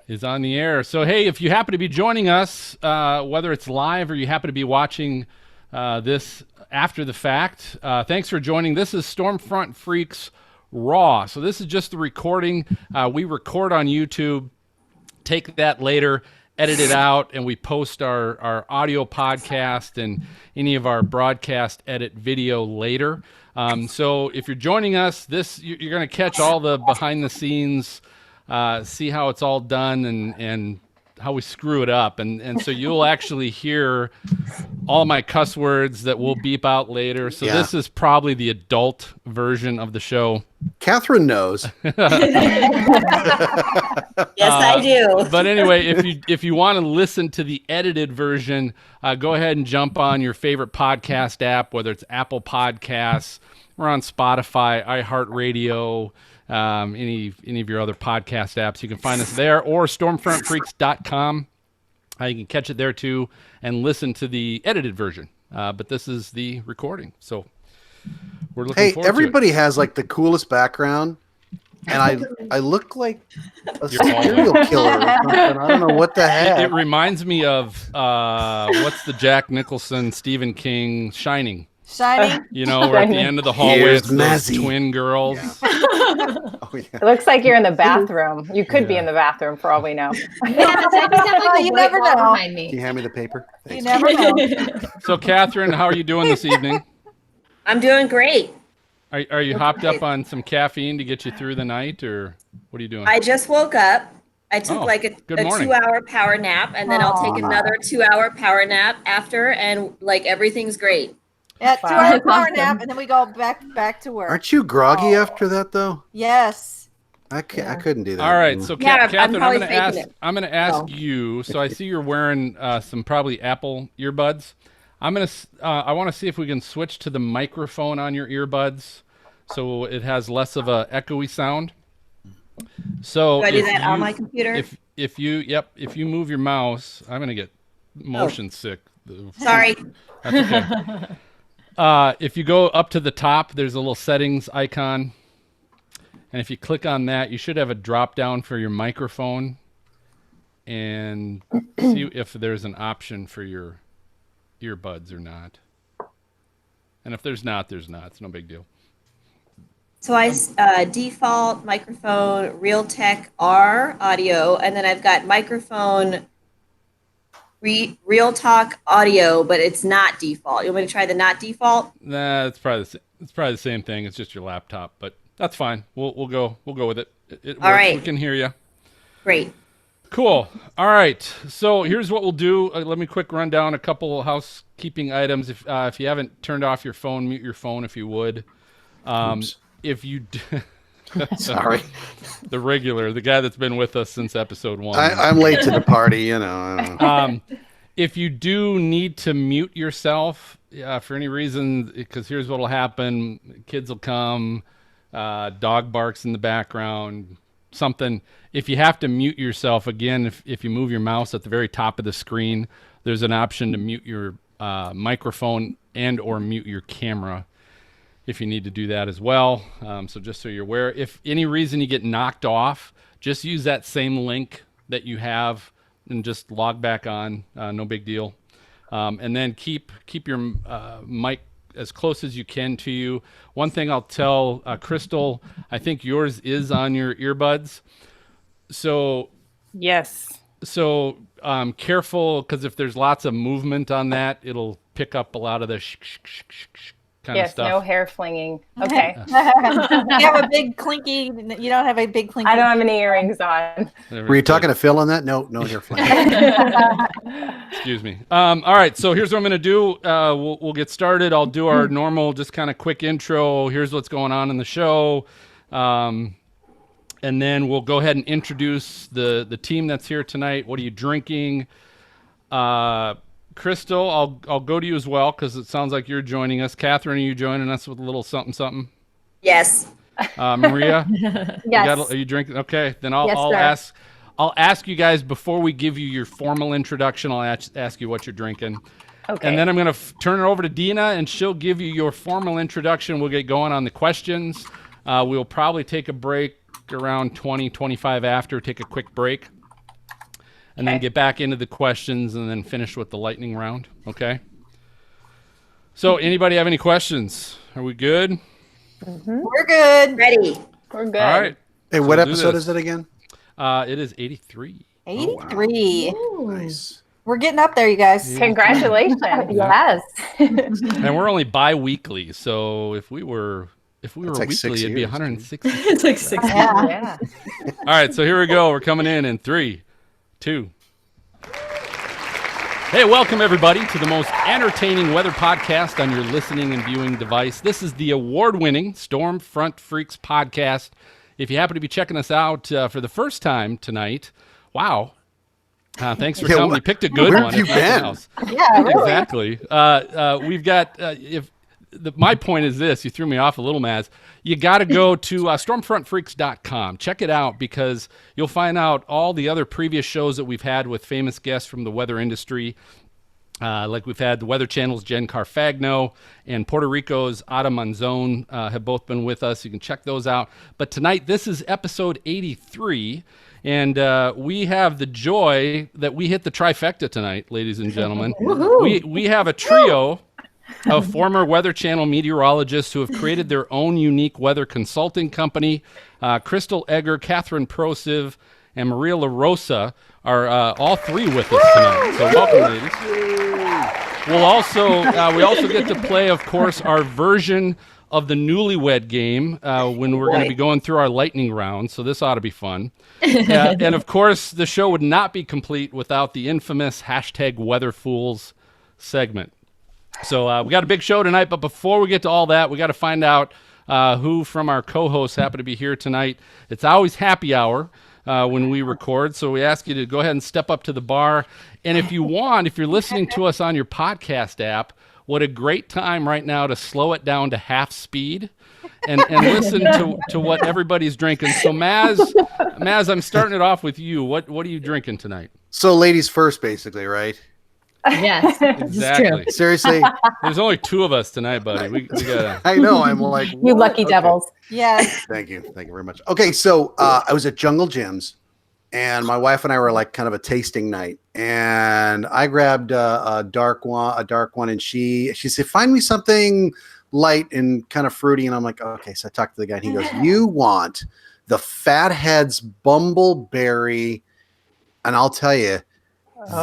Is on the air. So, hey, if you happen to be joining us, whether it's live or you happen to be watching this after the fact, thanks for joining. This is Stormfront Freaks Raw. So this is just the recording. We record on YouTube, take that later, edit it out, and we post our audio podcast and any of our broadcast edit video later. So if you're joining us, you're going to catch all the behind the scenes, see how it's all done and how we screw it up. And so you'll actually hear all my cuss words that we'll beep out later. So This is probably the adult version of the show. Kathryn knows. Yes, I do. But anyway, if you want to listen to the edited version, go ahead and jump on your favorite podcast app, whether it's Apple Podcasts, we're on Spotify, iHeartRadio, any of your other podcast apps. You can find us there, or stormfrontfreaks.com. You can catch it there too and listen to the edited version. But this is the recording, so we're looking forward to it. Everybody has like the coolest background, and I look like a serial killer or something. I don't know what the heck. It reminds me of what's the Jack Nicholson, Stephen King, Shining. You know, we're at the end of the hallway. It's those twin girls. Yeah. Oh, yeah. It looks like you're in the bathroom. You could be in the bathroom for all we know. You never know. Behind me. Can you hand me the paper? Thanks. You never know. So, Kathryn, how are you doing this evening? I'm doing great. Are you hopped up on some caffeine to get you through the night, or what are you doing? I just woke up. I took a 2-hour power nap, and then I'll take another 2-hour power nap after, and like everything's great. Yeah, 2-hour power nap, and then we go back to work. Aren't you groggy after that though? Yes. I couldn't do that. All right, so Kathryn, I'm going to ask Oh. you. So I see you're wearing some probably Apple earbuds. I want to see if we can switch to the microphone on your earbuds, so it has less of a echoey sound. So do I do that on my computer? If you move your mouse, I'm going to get motion sick. Sorry. That's okay. If you go up to the top, there's a little settings icon. And if you click on that, you should have a drop down for your microphone and see if there's an option for your earbuds or not. And if there's not, there's not. It's no big deal. So I default microphone, Realtek R audio, and then I've got microphone Real Talk audio, but it's not default. You want me to try the not default? Nah, it's probably the same thing. It's just your laptop, but that's fine. We'll go with it. It All works. right. We can hear you. Great. Cool. All right. So here's what we'll do. Let me quick run down a couple housekeeping items. If you haven't turned off your phone, mute your phone if you would. If you Sorry. the guy that's been with us since episode 1. I'm late to the party, you know. If you do need to mute yourself for any reason, because here's what will happen. Kids will come, dog barks in the background, something. If you have to mute yourself, again, if you move your mouse at the very top of the screen, there's an option to mute your microphone and or mute your camera if you need to do that as well. So just so you're aware, if any reason you get knocked off, just use that same link that you have and just log back on. No big deal. And then keep your mic as close as you can to you. One thing I'll tell Crystal, I think yours is on your earbuds. So Yes. So careful, because if there's lots of movement on that, it'll pick up a lot of the kind of stuff. Yes, no hair flinging. Okay. You have a big clinky. You don't have a big clinky. I don't have any earrings on. Were you talking to Phil on that? No hair flying. Excuse me. All right, so here's what I'm going to do. We'll get started. I'll do our normal, just kind of quick intro. Here's what's going on in the show. And then we'll go ahead and introduce the team that's here tonight. What are you drinking? Crystal, I'll go to you as well because it sounds like you're joining us. Kathryn, are you joining us with a little something, something? Yes. Maria? Yes. Are you drinking? Okay, then Yes, I'll sir. ask. I'll ask you guys before we give you your formal introduction. I'll ask you what you're drinking. Okay. And then I'm going to turn it over to Dina, and she'll give you your formal introduction. We'll get going on the questions. We'll probably take a break ask around 20, 25 after, take a quick break, and then get back into the questions and then finish with the lightning round. Okay? So anybody have any questions? Are we good? We're good. Ready. We're good. All right. Hey, what episode is it again? It is 83. 83. Oh, wow. Nice. We're getting up there, you guys. Congratulations. Yes. And we're only bi-weekly, so if we were like weekly, it'd be 160. It's like 6 Yeah. All right, so here we go. We're coming in 3, 2. Hey, welcome everybody to the most entertaining weather podcast on your listening and viewing device. This is the award-winning Stormfront Freaks podcast. If you happen to be checking us out for the first time tonight, wow. Thanks for coming. You picked a good where one. Have you been? Yeah, really. Exactly. We've got, my point is this, you threw me off a little, Maz. You got to go to stormfrontfreaks.com. Check it out because you'll find out all the other previous shows that we've had with famous guests from the weather industry. Like we've had the Weather Channel's Jen Carfagno and Puerto Rico's Ada Manzon have both been with us. You can check those out. But tonight, this is episode 83. And we have the joy that we hit the trifecta tonight, ladies and gentlemen. We have a trio of former Weather Channel meteorologists who have created their own unique weather consulting company. Crystal Egger, Kathryn Prociv, and Maria LaRosa are all three with us tonight. So welcome, ladies. We also get to play, of course, our version of the Newlywed Game when we're going to be going through our lightning round. So this ought to be fun. And of course, the show would not be complete without the infamous #WeatherFools segment. So we got a big show tonight, but before we get to all that, we got to find out who from our co-hosts happen to be here tonight. It's always happy hour when we record, so we ask you to go ahead and step up to the bar. And if you want, if you're listening to us on your podcast app, what a great time right now to slow it down to half speed and listen to what everybody's drinking. So Maz, I'm starting it off with you. What are you drinking tonight? So ladies first, basically, right? Yes, Exactly. Seriously, There's only 2 of us tonight, buddy. We gotta. I know. I'm like, You what? lucky Okay. devils. Yes. Thank you very much. Okay, so I was at Jungle Gyms, and my wife and I were like kind of a tasting night, and I grabbed a dark one, and she said, "Find me something light and kind of fruity," and I'm like, "Okay." So I talked to the guy, and he goes, "You want the Fatheads Bumbleberry," and I'll tell you,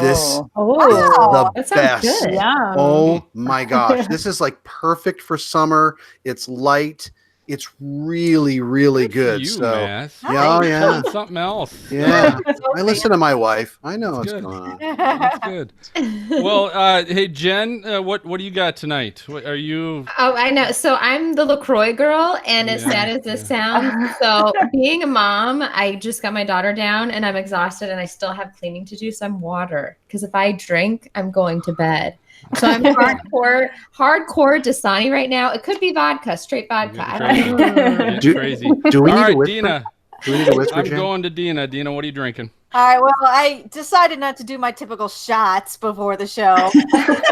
this Wow. the that sounds best. good. Yeah. Oh my gosh, this is like perfect for summer. It's light. It's really, really good. You, So Maz. yeah, You're yeah. telling something else. Yeah, I listen to my wife. I know what's good. going on. That's good. Well, hey Jen, what do you got tonight? What are you? Oh, I know. So I'm the LaCroix girl, and as Yeah, sad as this sounds, so being a mom, I just got my daughter down, and I'm exhausted, and I still have cleaning to do. So I'm water, because if I drink, I'm going to bed. So I'm hardcore Dasani right now. It could be vodka, straight vodka. I don't know. It's Do- crazy. Do we All need right, to whisper? Dina. Do we need to whisper, I'm Jen? going to Dina. Dina, what are you drinking? All right. Well, I decided not to do my typical shots before the show. I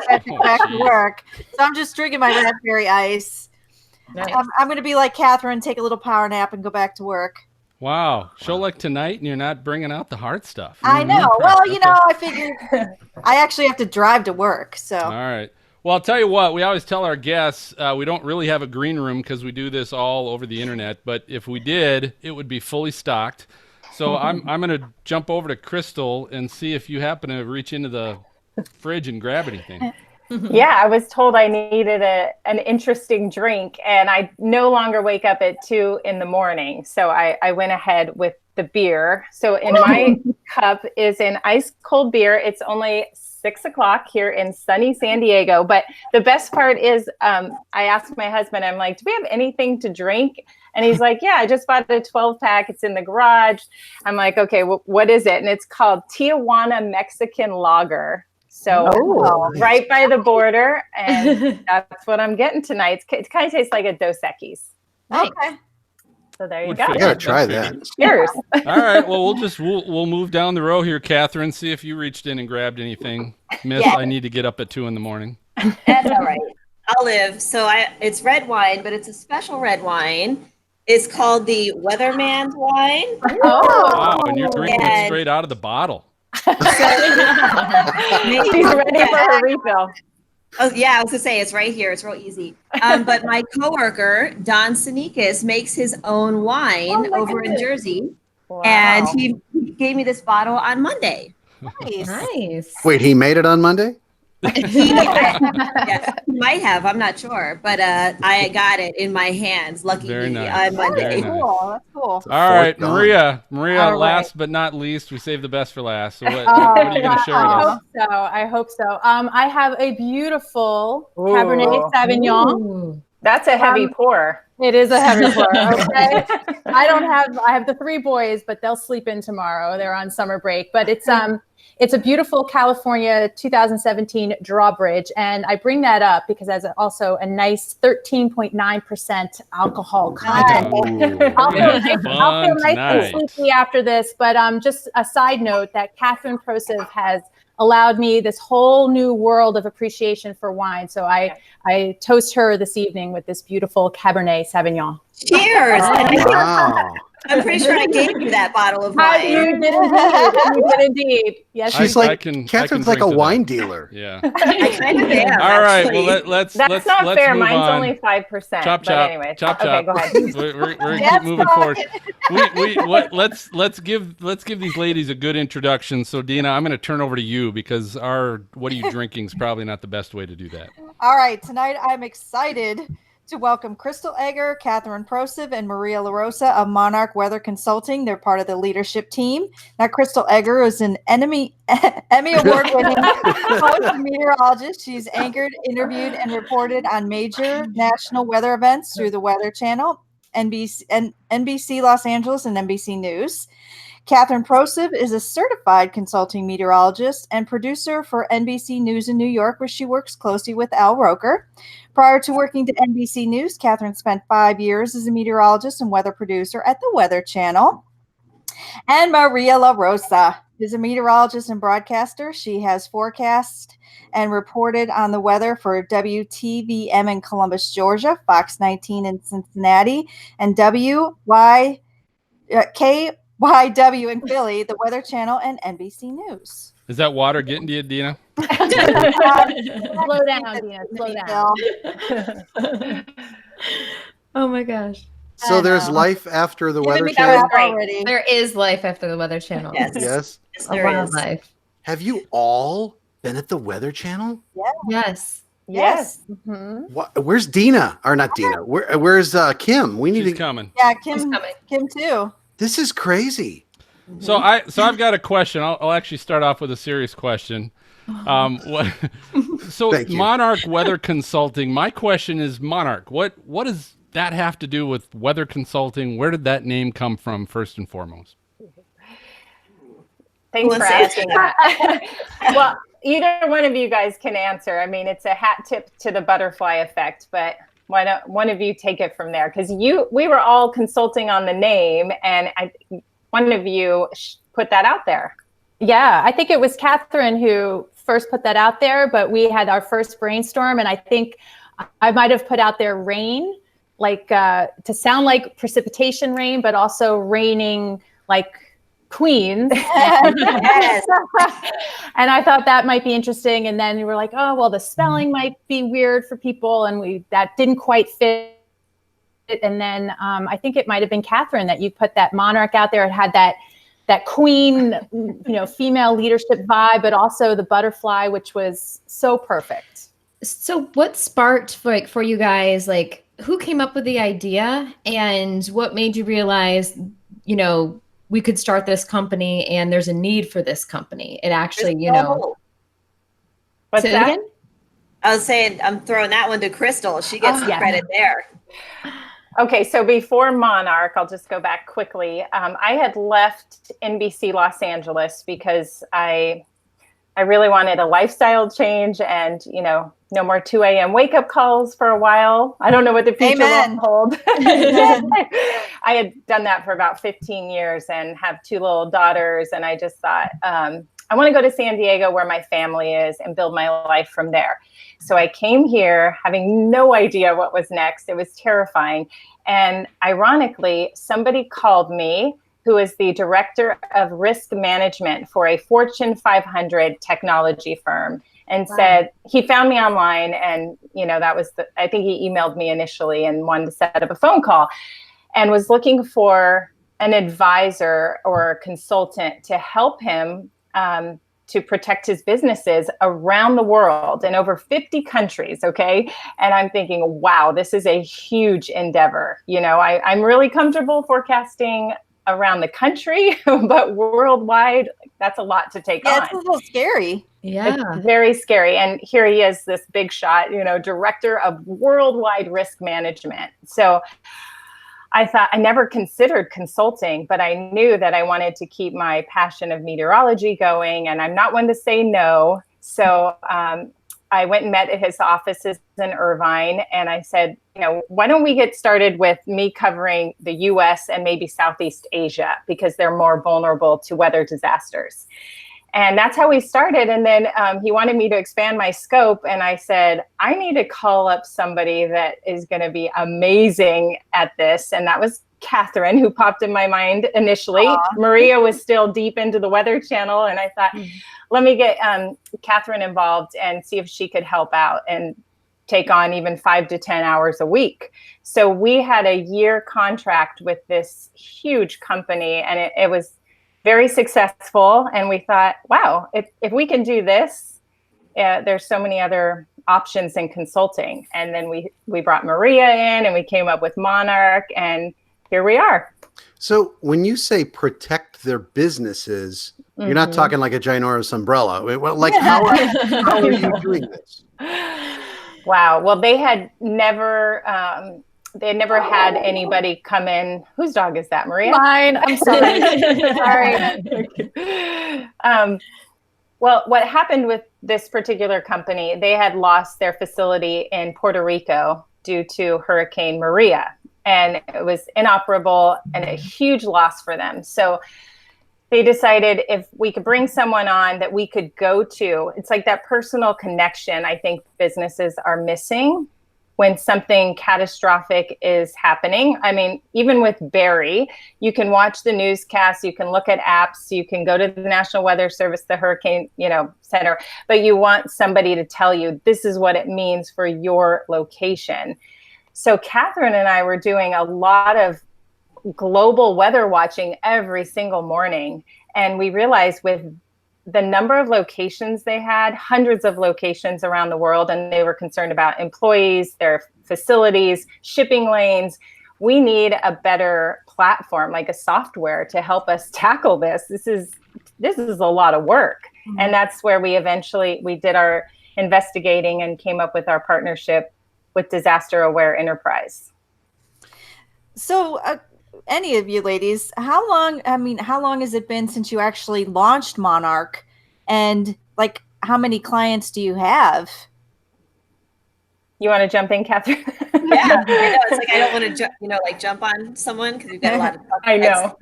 have to go back to geez. work. So I'm just drinking my raspberry ice. Nice. I'm going to be like Kathryn, take a little power nap and go back to work. Wow, show like tonight, and you're not bringing out the hard stuff. I know. impressed. Well, you Okay. know, I figured I actually have to drive to work. So All right. Well, I'll tell you what, we always tell our guests we don't really have a green room because we do this all over the internet, but if we did, it would be fully stocked. So I'm going to jump over to Crystal and see if you happen to reach into the fridge and grab anything. Yeah, I was told I needed an interesting drink, and I no longer wake up at 2 a.m. So I went ahead with the beer. So in my cup is an ice cold beer. It's only 6 o'clock here in sunny San Diego. But the best part is I asked my husband, I'm like, do we have anything to drink? And he's like, yeah, I just bought a 12-pack. It's in the garage. I'm like, okay, what is it? And it's called Tijuana Mexican Lager. So right by the border, and that's what I'm getting tonight. It kind of tastes like a Dos Equis. okay. So there you Would go. fit. I gotta try That's that. Cheers. All right. Well, we'll move down the row here, Kathryn. See if you reached in and grabbed anything. Miss, Yeah. I need to get up at 2 a.m. That's all right. I'll live. So it's red wine, but it's a special red wine. It's called the Weatherman's wine. Wow, and you're drinking it straight out of the bottle. She's ready for her refill. Oh yeah, I was gonna say it's right here. It's real easy. But my coworker Don Sinikis makes his own wine over in Jersey, and he gave me this bottle on Monday. Nice. Wait, he made it on Monday? Yes, he might have. I'm not sure, but I got it in my hands. Lucky Very me nice. on Monday. Very nice. Cool. That's cool. All right, Fourth Maria. All Last but not least, we saved the best for last. So what are you going to share with us? I hope so. I have a beautiful Cabernet Sauvignon. Ooh. That's a heavy pour. It is a heavy pour. Okay. I have the 3 boys, but they'll sleep in tomorrow. They're on summer break, but it's a beautiful California 2017 drawbridge. And I bring that up because it has also a nice 13.9% alcohol content. I'll feel nice and sleepy after this, but just a side note that Kathryn Prociv has allowed me this whole new world of appreciation for wine. So I toast her this evening with this beautiful Cabernet Sauvignon. Cheers! Wow. I'm pretty sure I gave you that bottle of wine. You did indeed. You did indeed. Yes, She's Catherine's like a wine dealer. Yeah. I kind of am. All right. Actually. Well, let's That's not let's fair. move Mine's on. only 5%. Chop. Anyway, Chop. Okay, go ahead. We're gonna keep moving forward. Let's give these ladies a good introduction. So Dina, I'm going to turn over to you because our what are you drinking is probably not the best way to do that. All right, tonight I'm excited to welcome Crystal Egger, Kathryn Prociv, and Maria LaRosa of Monarch Weather Consulting. They're part of the leadership team. Now, Crystal Egger is an Emmy Award-winning host meteorologist. She's anchored, interviewed, and reported on major national weather events through the Weather Channel, NBC Los Angeles, and NBC News. Kathryn Prociv is a certified consulting meteorologist and producer for NBC News in New York, where she works closely with Al Roker. Prior to working to NBC News, Kathryn spent 5 years as a meteorologist and weather producer at the Weather Channel. And Maria LaRosa is a meteorologist and broadcaster. She has forecast and reported on the weather for WTVM in Columbus, Georgia, Fox 19 in Cincinnati, and KYW in Philly, the Weather Channel, and NBC News. Is that water getting to you, Dina? Slow down, Dina. Slow down. Oh my gosh. So there's life after the Weather That Channel? was already. There is life after the Weather Channel. Yes. Yes. Yes, A there wild is. life. Have you all been at the Weather Channel? Yes. Yes. Mm-hmm. Where's Dina? Or not Dina. Where's Kim? We need She's to. coming. Yeah, She's coming. Kim too. This is crazy. So I've got a question. I'll actually start off with a serious question. So Thank you. Monarch Weather Consulting. My question is, Monarch, what does that have to do with weather consulting? Where did that name come from, first and foremost? Thanks for asking that. Well, either one of you guys can answer. I mean, it's a hat tip to the butterfly effect, but why don't one of you take it from there? Because we were all consulting on the name, and one of you put that out there. Yeah, I think it was Kathryn who first put that out there, but we had our first brainstorm, and I think I might have put out there rain, like to sound like precipitation rain, but also raining like queens. Yes. And I thought that might be interesting. And then we were like, oh, well, the spelling might be weird for people. And that didn't quite fit. And then I think it might have been Kathryn that you put that Monarch out there. It had that queen, female leadership vibe, but also the butterfly, which was so perfect. So what sparked for you guys, like who came up with the idea and what made you realize, we could start this company and there's a need for this company? It actually, What's say that? it again? I was saying I'm throwing that one to Crystal. She gets the credit there. Okay, so before Monarch, I'll just go back quickly. I had left NBC Los Angeles because I really wanted a lifestyle change and, no more 2 a.m. wake up calls for a while. I don't know what the future will hold. I had done that for about 15 years and have 2 little daughters. And I just thought I I want to go to San Diego where my family is and build my life from there. So I came here having no idea what was next. It was terrifying. And ironically, somebody called me who is the director of risk management for a Fortune 500 technology firm, and said, he found me online, and that was I think he emailed me initially and wanted to set up a phone call, and was looking for an advisor or a consultant to help him to protect his businesses around the world in over 50 countries. Okay. And I'm thinking, wow, this is a huge endeavor. I'm really comfortable forecasting around the country, but worldwide, that's a lot to take on. Yeah, it's a little scary. Yeah. It's very scary. And here he is, this big shot, director of worldwide risk management. So I thought, I never considered consulting, but I knew that I wanted to keep my passion of meteorology going, and I'm not one to say no. So I went and met at his offices in Irvine, and I said, why don't we get started with me covering the US and maybe Southeast Asia, because they're more vulnerable to weather disasters. And that's how we started. And then he wanted me to expand my scope. And I said, I need to call up somebody that is going to be amazing at this. And that was Kathryn, who popped in my mind initially. Maria was still deep into the Weather Channel. And I thought, let me get Kathryn involved and see if she could help out and take on even 5 to 10 hours a week. So we had a year contract with this huge company, and it was very successful. And we thought, wow, if we can do this, there's so many other options in consulting. And then we brought Maria in, and we came up with Monarch, and here we are. So when you say protect their businesses, you're not talking like a ginormous umbrella. Like how are you doing this? Wow. Well, they had never had anybody come in. Whose dog is that, Maria? Mine. I'm sorry. Sorry. Well, what happened with this particular company, they had lost their facility in Puerto Rico due to Hurricane Maria, and it was inoperable and a huge loss for them. So they decided if we could bring someone on that we could go to, it's like that personal connection I think businesses are missing when something catastrophic is happening. I mean, even with Barry, you can watch the newscasts, you can look at apps, you can go to the National Weather Service, the Hurricane, Center, but you want somebody to tell you this is what it means for your location. So Kathryn and I were doing a lot of global weather watching every single morning. And we realized with the number of locations they had, hundreds of locations around the world, and they were concerned about employees, their facilities, shipping lanes. We need a better platform, like a software, to help us tackle this. This is a lot of work. Mm-hmm. And that's where we did our investigating and came up with our partnership with Disaster Aware Enterprise. So any of you ladies, how long has it been since you actually launched Monarch, and like how many clients do you have? You want to jump in, Kathryn? Yeah, I know. It's like I don't want to jump on someone because we've got a lot of I know.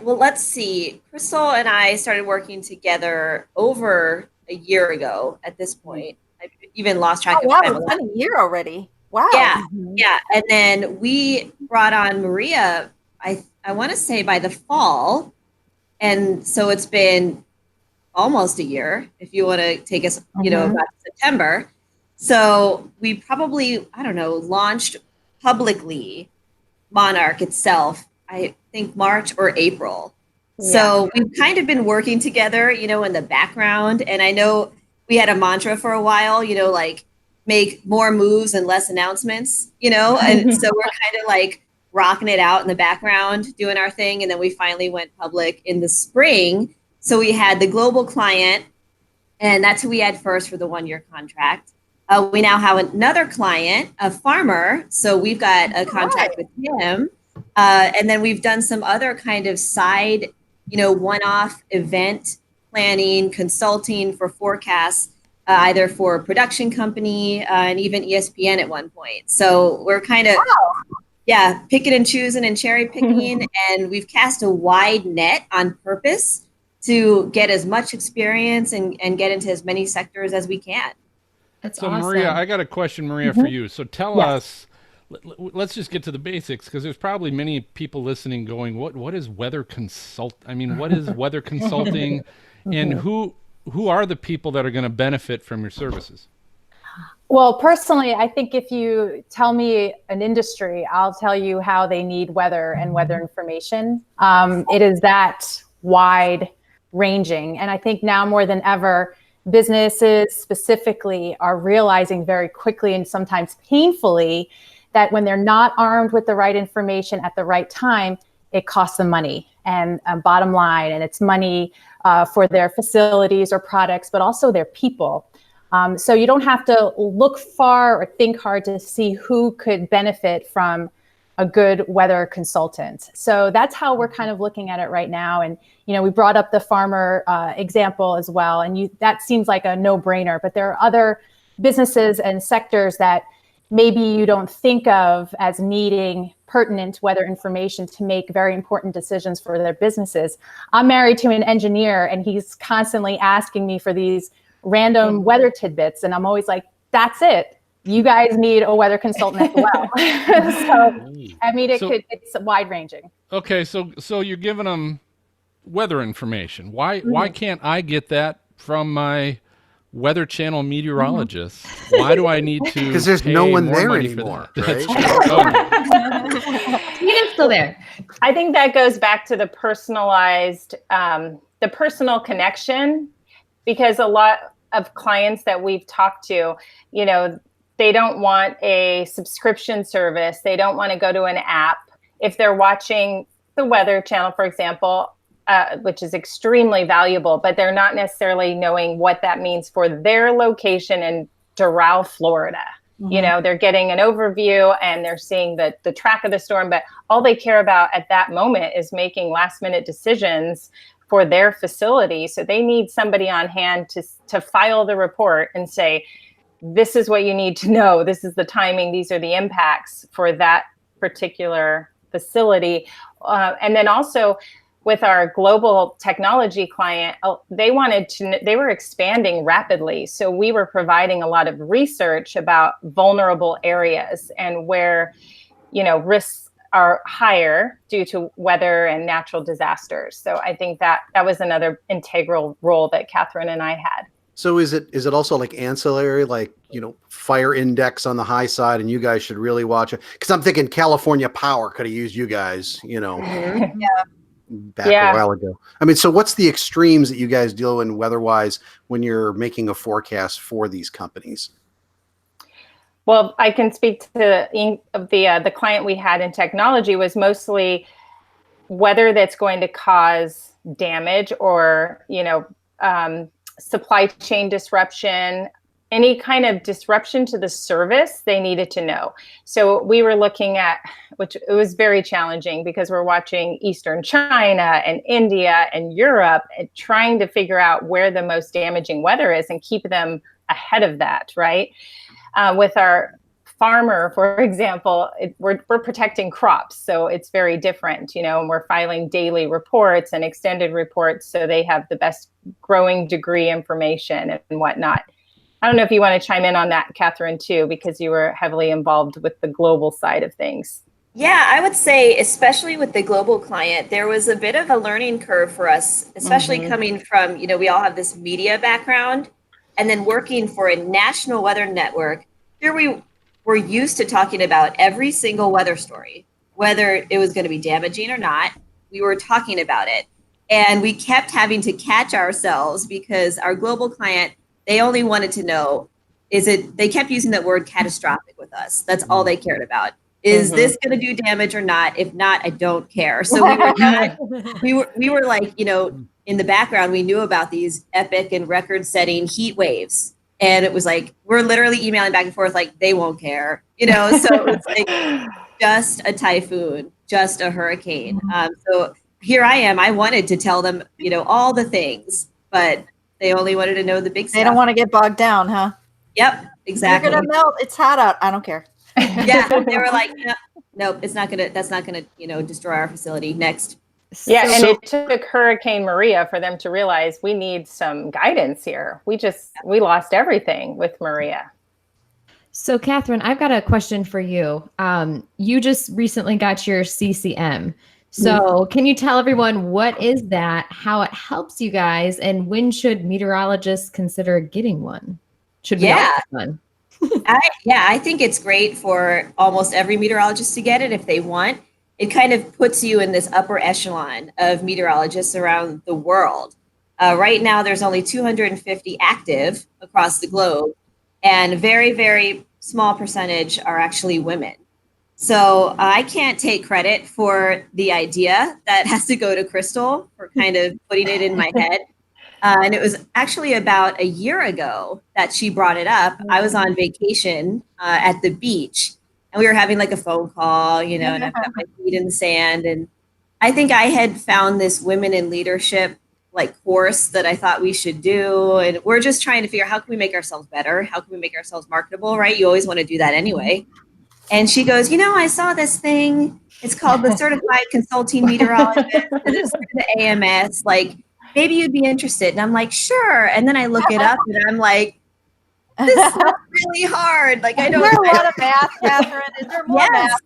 Well, let's see. Crystal and I started working together over a year ago at this point. I've even lost track of time. It's been a year already. Wow. Yeah. Yeah. And then we brought on Maria, I want to say by the fall. And so it's been almost a year, if you want to take us, about September. So we probably, launched publicly Monarch itself, I think March or April. Yeah. So we've kind of been working together, in the background. And I know we had a mantra for a while, make more moves and less announcements, and so we're kind of like rocking it out in the background, doing our thing. And then we finally went public in the spring. So we had the global client, and that's who we had first for the 1-year contract. We now have another client, a farmer. So we've got a contract with him. And then we've done some other kind of side, one-off event planning, consulting for forecasts, either for a production company and even ESPN at one point. So we're kind of, picking and choosing and cherry picking. And we've cast a wide net on purpose to get as much experience and get into as many sectors as we can. That's So awesome. Maria, I got a question, Maria, for you. So tell us, let's just get to the basics, because there's probably many people listening going, what is weather consult? I mean, what is weather consulting, and who are the people that are going to benefit from your services? Well, personally, I think if you tell me an industry, I'll tell you how they need weather and weather information. It is that wide ranging. And I think now more than ever, businesses specifically are realizing very quickly and sometimes painfully that when they're not armed with the right information at the right time, it costs them money and bottom line, and it's money for their facilities or products, but also their people. So you don't have to look far or think hard to see who could benefit from a good weather consultant. So that's how we're kind of looking at it right now. And, we brought up the farmer example as well. And that seems like a no-brainer, but there are other businesses and sectors that maybe you don't think of as needing pertinent weather information to make very important decisions for their businesses. I'm married to an engineer, and he's constantly asking me for these random weather tidbits. And I'm always like, that's it. You guys need a weather consultant as well. So, I mean, it's wide ranging. Okay. So you're giving them weather information. Why can't I get that from my Weather Channel meteorologist? Why do I need to? Because there's pay no one more there money anymore, for that? right? That's true. Tina's still there. I think that goes back to the personalized, the personal connection, because a lot of clients that we've talked to, they don't want a subscription service. They don't want to go to an app. If they're watching the Weather Channel, for example, which is extremely valuable, but they're not necessarily knowing what that means for their location in Doral, Florida. Mm-hmm. They're getting an overview and they're seeing the track of the storm, but all they care about at that moment is making last minute decisions for their facility. So they need somebody on hand to file the report and say, this is what you need to know. This is the timing. These are the impacts for that particular facility. And then also with our global technology client, they were expanding rapidly. So we were providing a lot of research about vulnerable areas and where, risks are higher due to weather and natural disasters. So I think that was another integral role that Kathryn and I had. So is it also like ancillary, like, fire index on the high side, and you guys should really watch it? Because I'm thinking California Power could have used you guys, back a while ago. I mean, so what's the extremes that you guys deal in weather-wise when you're making a forecast for these companies? Well, I can speak to the client we had in technology was mostly weather that's going to cause damage or, supply chain disruption, any kind of disruption to the service they needed to know. So we were looking at, which it was very challenging because we're watching Eastern China and India and Europe and trying to figure out where the most damaging weather is and keep them ahead of that, right? With our farmer, for example, we're protecting crops. So it's very different, and we're filing daily reports and extended reports so they have the best growing degree information and whatnot. I don't know if you want to chime in on that, Kathryn, too, because you were heavily involved with the global side of things. Yeah, I would say, especially with the global client, there was a bit of a learning curve for us, especially coming from, we all have this media background and then working for a national weather network. Here we were used to talking about every single weather story, whether it was going to be damaging or not. We were talking about it. And we kept having to catch ourselves because our global client, they only wanted to know, they kept using the word catastrophic with us. That's all they cared about. Is this going to do damage or not? If not, I don't care. So we were like, in the background, we knew about these epic and record setting heat waves. And it was like, we're literally emailing back and forth, like they won't care, so it's like just a typhoon, just a hurricane. So here I am. I wanted to tell them, all the things, but they only wanted to know the big stuff. They don't want to get bogged down, huh? Yep, exactly. You're gonna melt. It's hot out. I don't care. Yeah, they were like, nope, that's not gonna, destroy our facility. Next. Yeah, and So- it took Hurricane Maria for them to realize we need some guidance here. We lost everything with Maria. So, Kathryn, I've got a question for you. You just recently got your CCM. So, can you tell everyone what is that, how it helps you guys, and when should meteorologists consider getting one? Should we all Yeah. get one? I think it's great for almost every meteorologist to get it if they want. It kind of puts you in this upper echelon of meteorologists around the world. Right now, there's only 250 active across the globe, and a very, very small percentage are actually women. So I can't take credit for the idea. That has to go to Crystal for kind of putting it in my head. And it was actually about a year ago that she brought it up. I was on vacation at the beach, and we were having like a phone call, and I've got my feet in the sand. And I think I had found this women in leadership like course that I thought we should do. And we're just trying to figure out how can we make ourselves better? How can we make ourselves marketable, right? You always want to do that anyway. And she goes, I saw this thing. It's called the Certified Consulting Meteorologist. And it's through the AMS. Like, maybe you'd be interested. And I'm like, sure. And then I look it up and I'm like, this is really hard. Like, I Is don't. there a lot of math, Kathryn? Is there more math?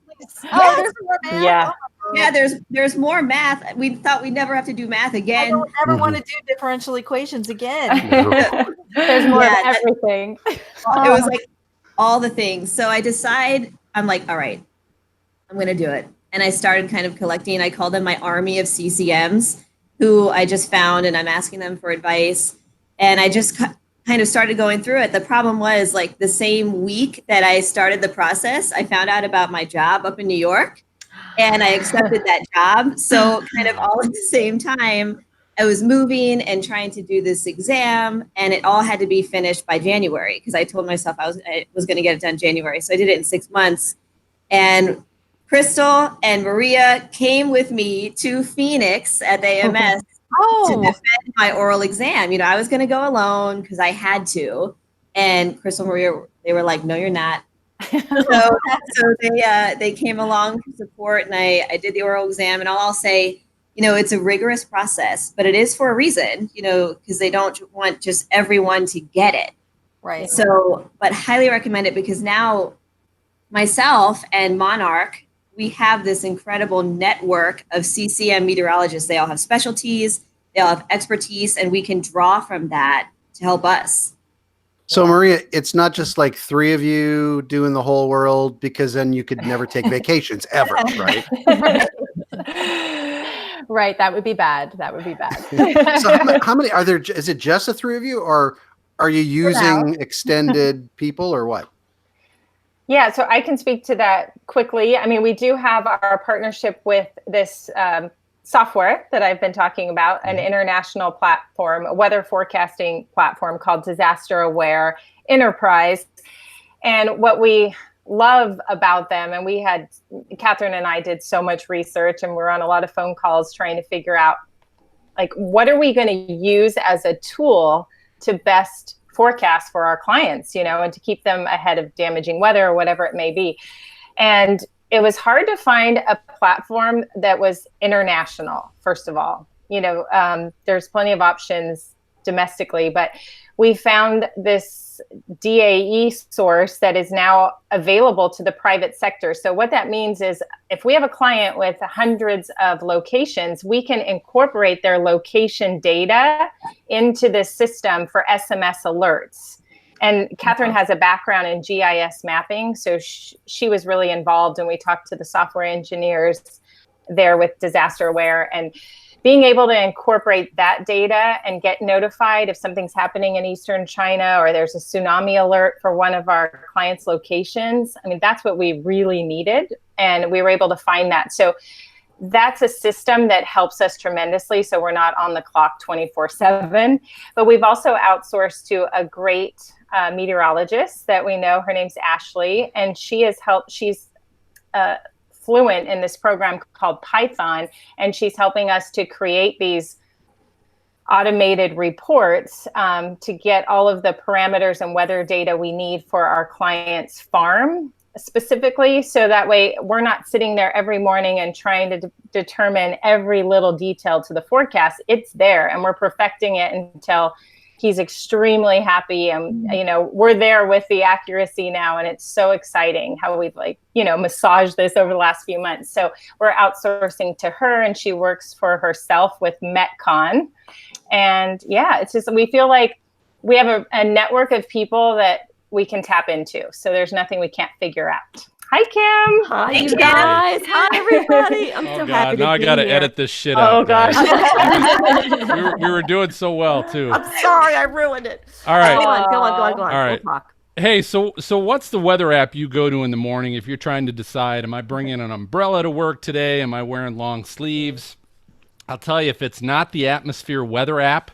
Oh, there's more math. Yeah. Yeah, there's more math. We thought we'd never have to do math I again. don't ever want to do differential equations again. There's more of Yeah, everything. It was like all the things. So I decide, I'm like, all right, I'm going to do it. And I started kind of collecting. I call them my army of CCMs who I just found, and I'm asking them for advice. And I just kind of started going through it. The problem was like the same week that I started the process, I found out about my job up in New York, and I accepted that job. So kind of all at the same time, I was moving and trying to do this exam, and it all had to be finished by January because I told myself I was going to get it done January. So I did it in 6 months. And Crystal and Maria came with me to Phoenix at the AMS to defend my oral exam. I was going to go alone because I had to. And Crystal and Maria, they were like, no, you're not. So they came along for support, and I did the oral exam. And I'll say, it's a rigorous process, but it is for a reason, because they don't want just everyone to get it. Right. So, but highly recommend it because now myself and Monarch, we have this incredible network of CCM meteorologists. They all have specialties, they all have expertise, and we can draw from that to help us. So Maria, it's not just like three of you doing the whole world, because then you could never take vacations ever, right? Right. That would be bad. So how many are there? Is it just the three of you, or are you using extended people, or what? Yeah, so I can speak to that quickly. I mean, we do have our partnership with this software that I've been talking about, an international platform, a weather forecasting platform called Disaster Aware Enterprise. And what we love about them, and Kathryn and I did so much research, and we're on a lot of phone calls trying to figure out, like, what are we going to use as a tool to best forecast for our clients, and to keep them ahead of damaging weather or whatever it may be. And it was hard to find a platform that was international, first of all. There's plenty of options domestically, but we found this DAE source that is now available to the private sector. So what that means is if we have a client with hundreds of locations, we can incorporate their location data into this system for SMS alerts. And Kathryn has a background in GIS mapping, so she was really involved, and we talked to the software engineers there with Disaster Aware, and being able to incorporate that data and get notified if something's happening in Eastern China or there's a tsunami alert for one of our clients' locations. I mean, that's what we really needed, and we were able to find that. So that's a system that helps us tremendously, so we're not on the clock 24/7. But we've also outsourced to a great meteorologist that we know. Her name's Ashley, and she's fluent in this program called Python, and she's helping us to create these automated reports to get all of the parameters and weather data we need for our client's farm specifically, so that way we're not sitting there every morning and trying to determine every little detail to the forecast. It's there, and we're perfecting it until he's extremely happy. And, we're there with the accuracy now, and it's so exciting how we've massaged this over the last few months. So we're outsourcing to her, and she works for herself with Metcon. And it's just, we feel like we have a network of people that we can tap into. So there's nothing we can't figure out. Hi, Kim. Hi, you guys. Hi, everybody. I'm so happy to be here. Now I got to edit this shit out. Oh, gosh. we were doing so well, too. I'm sorry. I ruined it. All right. Go on. All right. We'll talk. Hey, so what's the weather app you go to in the morning if you're trying to decide, am I bringing an umbrella to work today? Am I wearing long sleeves? I'll tell you, if it's not the Atmosphere weather app,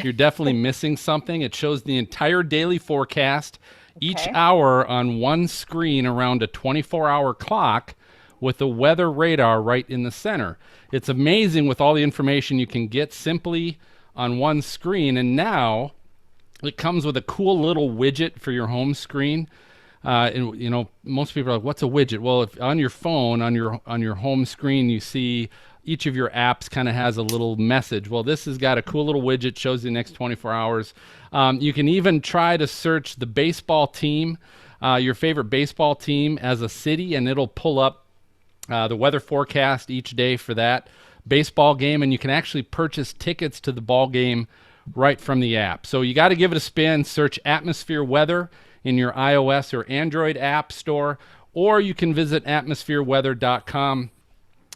you're definitely missing something. It shows the entire daily forecast, each hour on one screen around a 24-hour clock with a weather radar right in the center. It's amazing with all the information you can get simply on one screen. And now it comes with a cool little widget for your home screen. And most people are like, what's a widget? Well, if on your phone, on your home screen, you see each of your apps kind of has a little message. Well, this has got a cool little widget, shows the next 24 hours. You can even try to search the baseball team, your favorite baseball team as a city, and it'll pull up the weather forecast each day for that baseball game, and you can actually purchase tickets to the ball game right from the app. So you got to give it a spin. Search Atmosphere Weather in your iOS or Android app store, or you can visit atmosphereweather.com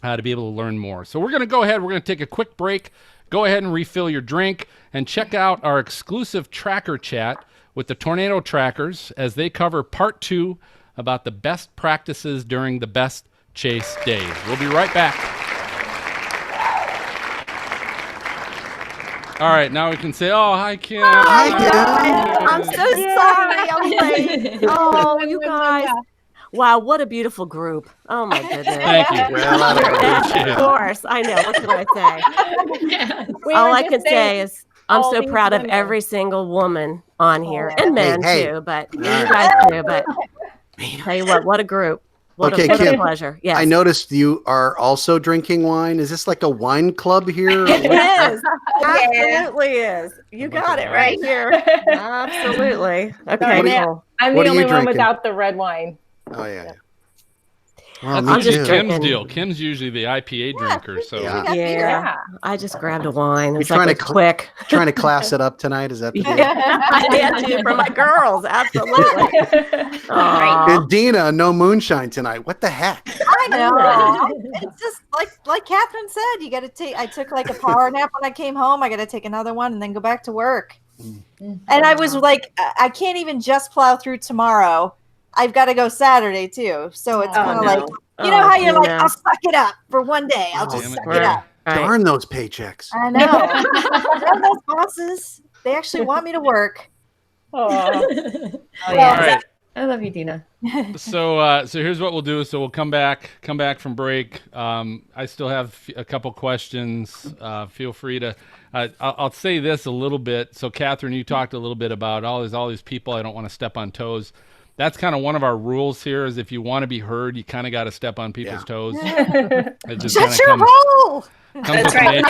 to be able to learn more. So we're going to go ahead. We're going to take a quick break. Go ahead and refill your drink and check out our exclusive tracker chat with the Tornado Trackers as they cover part 2 about the best practices during the best chase days. We'll be right back. All right, now we can say, oh, hi, Kim. Hi, Kim. I'm so sorry I'm late. Oh, you guys. Wow, what a beautiful group. Oh, my goodness. Thank you. Of course. I know. What can I say? All I can say is I'm so proud of every single woman on here, and men, too, but you guys too. But tell you what a group. What a Kim, pleasure. Yes. I noticed you are also drinking wine. Is this like a wine club here? It is. Absolutely is. You got it right here. Absolutely. Okay. I'm the only one without the red wine. Oh, yeah. Well, that's usually Kim's deal. Kim's usually the IPA drinker. So yeah. I just grabbed a wine. It's like quick. Trying to class it up tonight. Is that the deal? I had to for my girls. Absolutely. And Dina, no moonshine tonight. What the heck? I know. It's just like Kathryn said. You got to take. I took like a power nap when I came home. I got to take another one and then go back to work. And I was like, I can't even just plow through tomorrow. I've got to go Saturday too. So it's kind of like, how you're like, I'll suck it up for one day. I'll just suck it up. Darn those paychecks. I know. Those bosses, they actually want me to work. Oh, yeah. All right. I love you, Dina. So here's what we'll do. So we'll come back from break. I still have a couple questions. Feel free to. I'll say this a little bit. So Kathryn, you talked a little bit about all these people. I don't want to step on toes. That's kind of one of our rules here is if you want to be heard, you kind of got to step on people's toes. It just shut your hole. That's right.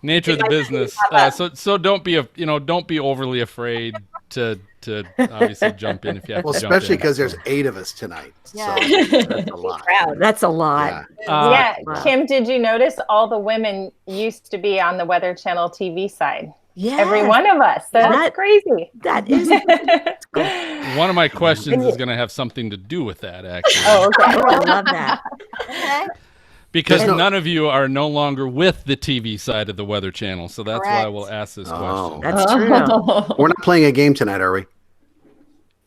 Nature of the business. So don't be overly afraid to obviously jump in if you have to jump in. Well, especially because there's 8 of us tonight. Yeah. So that's a lot. That's a lot. Yeah. Kim, did you notice all the women used to be on the Weather Channel TV side? Yeah, every one of us. That's crazy. That is. One of my questions is going to have something to do with that, actually. Oh, okay. I love that. Okay. Because none of you are no longer with the TV side of the Weather Channel, so that's why we'll ask this question. That's true. We're not playing a game tonight, are we?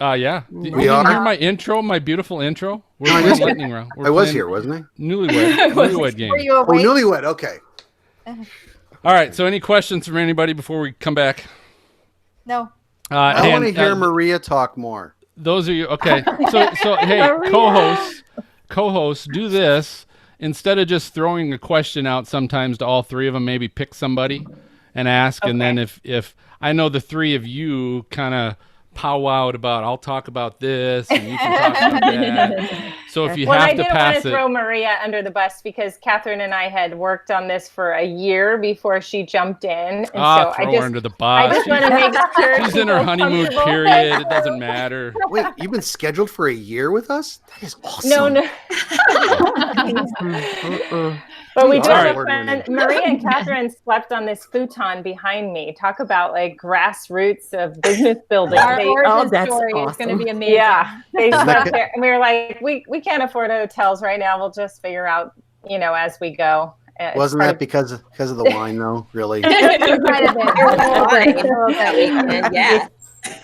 Yeah. We you are. Hear my intro, my beautiful intro? We're playing lightning round. I was here, wasn't I? Newlywed game. Were you awake? Oh, newlywed. Okay. All right. So, any questions from anybody before we come back? No. I want to hear Maria talk more. Those are you. Okay. So hey, co-hosts, do this instead of just throwing a question out. Sometimes to all 3 of them, maybe pick somebody and ask, and then if I know the 3 of you kind of powwowed about, I'll talk about this and you can talk about that. So if you have to pass it. I didn't want to throw Maria under the bus because Kathryn and I had worked on this for a year before she jumped in. And throw her under the bus. I just want to make sure she's in her honeymoon period. It doesn't matter. Wait, you've been scheduled for a year with us? That is awesome. No. But we do have a friend. Maria and Kathryn slept on this futon behind me. Talk about like grassroots of business building. Our origin that's story awesome. is going to be amazing. Yeah, they slept there, and we were like, we can't afford hotels right now. We'll just figure out, as we go. Wasn't that because of the wine, though? Really? Yeah.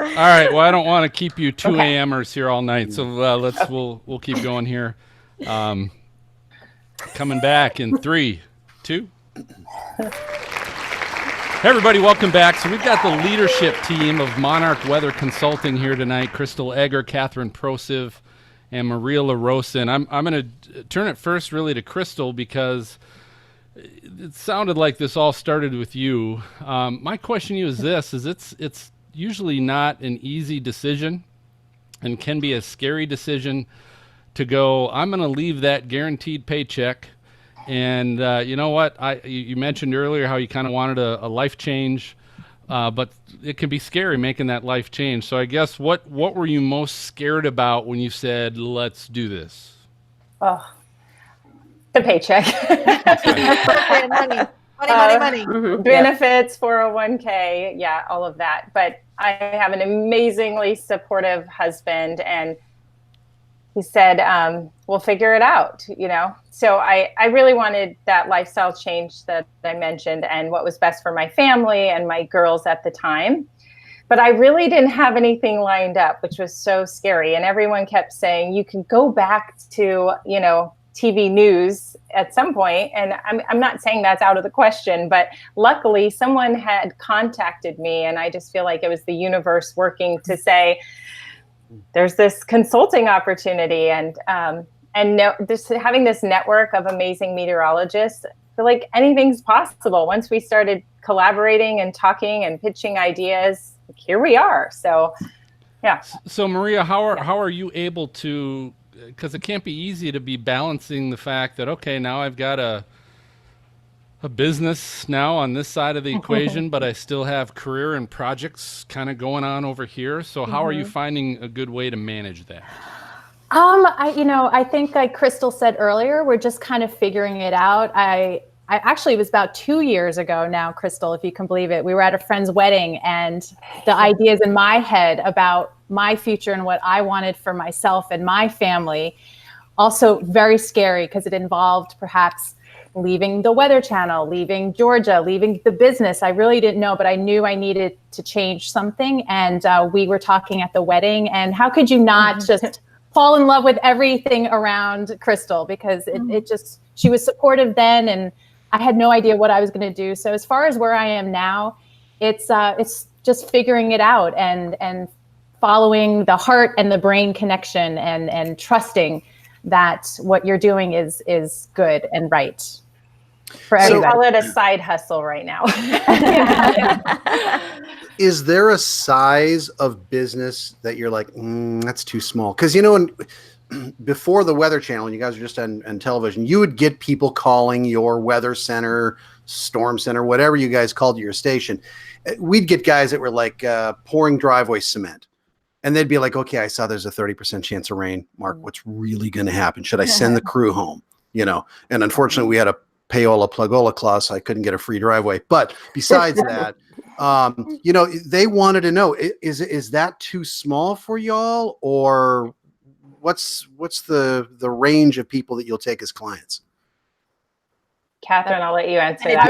All right. Well, I don't want to keep you 2 a.m.ers here all night, so we'll keep going here. Coming back in 3, 2. Hey, everybody, welcome back. So we've got the leadership team of Monarch Weather Consulting here tonight. Crystal Egger, Kathryn Prociv, and Maria LaRosa. And I'm going to turn it first really to Crystal because it sounded like this all started with you. My question to you is this, it's usually not an easy decision and can be a scary decision to go, I'm going to leave that guaranteed paycheck. And you know what? You mentioned earlier how you kind of wanted a life change, but it can be scary making that life change. So I guess what were you most scared about when you said, let's do this? Oh, the paycheck. Money. Benefits, 401k, yeah, all of that. But I have an amazingly supportive husband, and he said, we'll figure it out, So I really wanted that lifestyle change that I mentioned and what was best for my family and my girls at the time. But I really didn't have anything lined up, which was so scary. And everyone kept saying, you can go back to, TV news at some point. And I'm not saying that's out of the question, but luckily someone had contacted me, and I just feel like it was the universe working to say, there's this consulting opportunity, and having this network of amazing meteorologists, I feel like anything's possible. Once we started collaborating and talking and pitching ideas, here we are. So, yeah. So Maria, how are you able to? Because it can't be easy to be balancing the fact that now I've got a business now on this side of the equation, but I still have career and projects kind of going on over here. So how are you finding a good way to manage that? I think like Crystal said earlier, we're just kind of figuring it out. I actually, it was about 2 years ago now, Crystal, if you can believe it. We were at a friend's wedding, and the ideas in my head about my future and what I wanted for myself and my family, also very scary because it involved perhaps leaving the Weather Channel, leaving Georgia, leaving the business. I really didn't know, but I knew I needed to change something. And we were talking at the wedding, and how could you not just fall in love with everything around Crystal? Because it just, she was supportive then, and I had no idea what I was going to do. So as far as where I am now, it's just figuring it out and following the heart and the brain connection and trusting that what you're doing is good and right for everybody. Call it a side hustle right now. Is there a size of business that you're like, that's too small? Because, before the Weather Channel, and you guys are just on television, you would get people calling your weather center, storm center, whatever you guys called your station. We'd get guys that were like pouring driveway cement. And they'd be like, okay, I saw there's a 30% chance of rain. Mark, what's really going to happen? Should I send the crew home? And unfortunately, we had a payola plugola clause, so I couldn't get a free driveway. But besides that, they wanted to know, is that too small for y'all? Or what's the range of people that you'll take as clients? Kathryn, I'll let you answer that.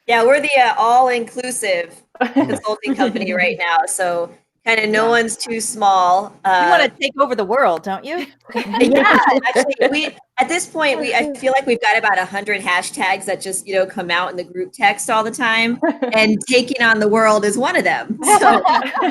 Yeah, we're the all-inclusive consulting company right now. So kind of no one's too small. You want to take over the world, don't you? Yeah, actually, at this point, I feel like we've got about 100 hashtags that just come out in the group text all the time, and taking on the world is one of them. So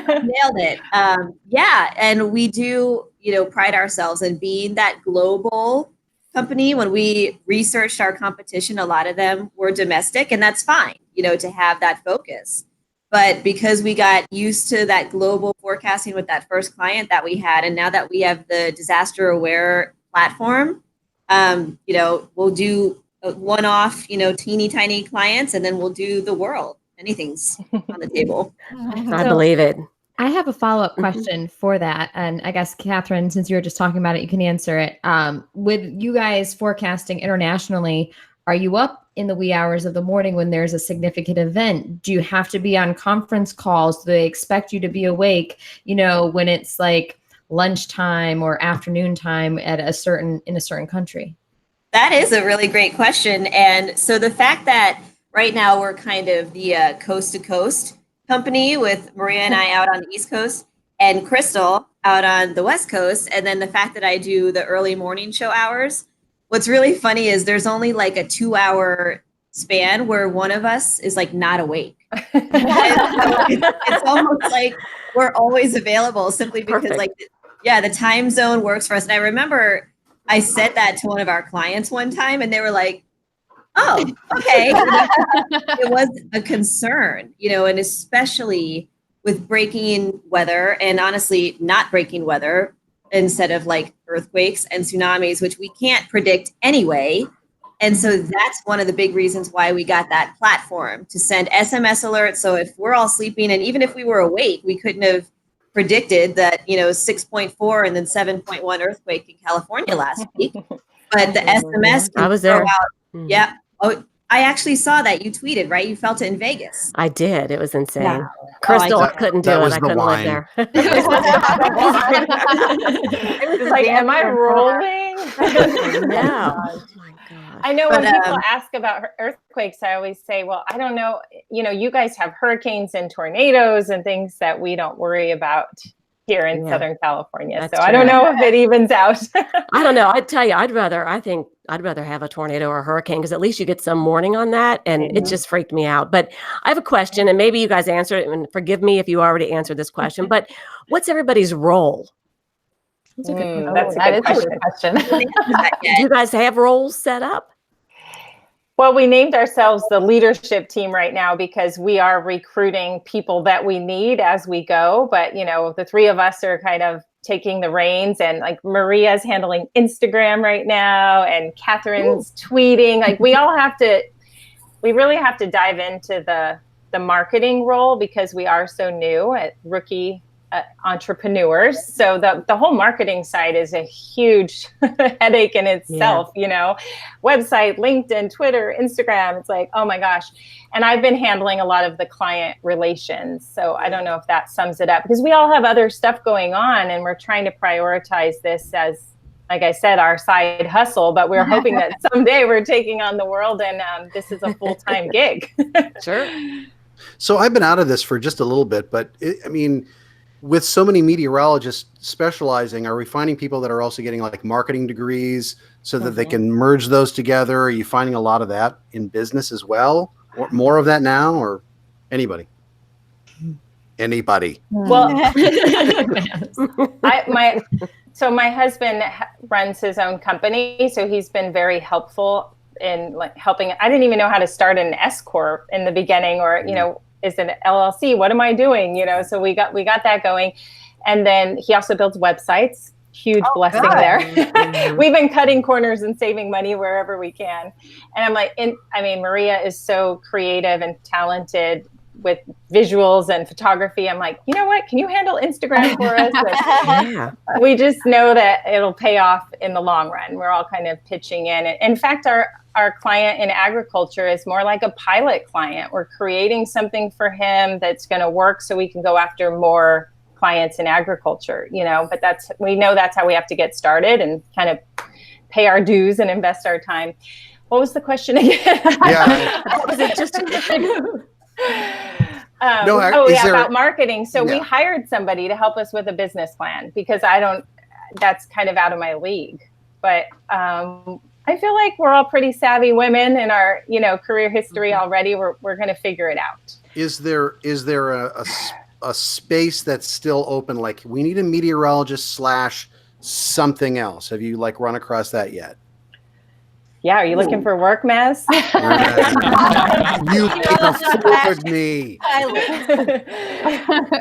nailed it. And we do pride ourselves in being that global company. When we researched our competition, a lot of them were domestic, and that's fine, to have that focus. But because we got used to that global forecasting with that first client that we had, and now that we have the disaster aware platform, we'll do one-off, teeny tiny clients, and then we'll do the world. Anything's on the table. I believe it. I have a follow-up question for that. And I guess, Kathryn, since you were just talking about it, you can answer it. With you guys forecasting internationally, are you up in the wee hours of the morning when there's a significant event? Do you have to be on conference calls? Do they expect you to be awake, when it's like lunchtime or afternoon time in a certain country? That is a really great question. And so the fact that right now we're kind of the coast to coast company with Maria and I out on the East Coast and Crystal out on the West Coast. And then the fact that I do the early morning show hours. What's really funny is there's only like a 2-hour span where one of us is like not awake. So it's almost like we're always available simply because the time zone works for us. And I remember I said that to one of our clients one time and they were like, oh, okay. It was a concern, and especially with breaking weather and honestly not breaking weather instead of like earthquakes and tsunamis, which we can't predict anyway. And so that's one of the big reasons why we got that platform to send SMS alerts. So if we're all sleeping and even if we were awake, we couldn't have predicted that, 6.4 and then 7.1 earthquake in California last week. But the SMS can I was there. Yeah. Oh, I actually saw that you tweeted, right? You felt it in Vegas. I did. It was insane. Yeah. Crystal, I couldn't do it. I couldn't live there. It was like, am I rolling? No. Oh my God. I know when people ask about earthquakes, I always say, well, I don't know. You guys have hurricanes and tornadoes and things that we don't worry about here in Southern California. That's so true. I don't know if it evens out. I don't know. I'd tell you, I'd rather have a tornado or a hurricane because at least you get some warning on that. And it just freaked me out. But I have a question, and maybe you guys answer it, and forgive me if you already answered this question, but what's everybody's role? That's a good question. Do you guys have roles set up? Well, we named ourselves the leadership team right now because we are recruiting people that we need as we go. But, the three of us are kind of taking the reins, and like Maria's handling Instagram right now and Kathryn's tweeting. Like we really have to dive into the marketing role because we are so new at rookie entrepreneurs. So the whole marketing side is a huge headache in itself, website, LinkedIn, Twitter, Instagram. It's like, oh my gosh. And I've been handling a lot of the client relations. So I don't know if that sums it up because we all have other stuff going on and we're trying to prioritize this as, like I said, our side hustle, but we're hoping that someday we're taking on the world and this is a full-time gig. Sure. So I've been out of this for just a little bit, but with so many meteorologists specializing, are we finding people that are also getting like marketing degrees so that they can merge those together? Are you finding a lot of that in business as well? Or more of that now, or anybody? Well, my husband runs his own company, so he's been very helpful in like helping. I didn't even know how to start an S corp in the beginning, or is an LLC. What am I doing? So we got that going. And then he also builds websites. Huge blessing there. We've been cutting corners and saving money wherever we can. And I'm like, Maria is so creative and talented with visuals and photography. I'm like, you know what? Can you handle Instagram for us? We just know that it'll pay off in the long run. We're all kind of pitching in. In fact, our client in agriculture is more like a pilot client. We're creating something for him that's going to work so we can go after more clients in agriculture, but we know that's how we have to get started and kind of pay our dues and invest our time. What was the question again? Was it just about marketing. So we hired somebody to help us with a business plan because that's kind of out of my league, but I feel like we're all pretty savvy women in our, career history already. We're going to figure it out. Is there a space that's still open? Like we need a meteorologist / something else. Have you run across that yet? Yeah, are you looking for work, Maz? You can afford me.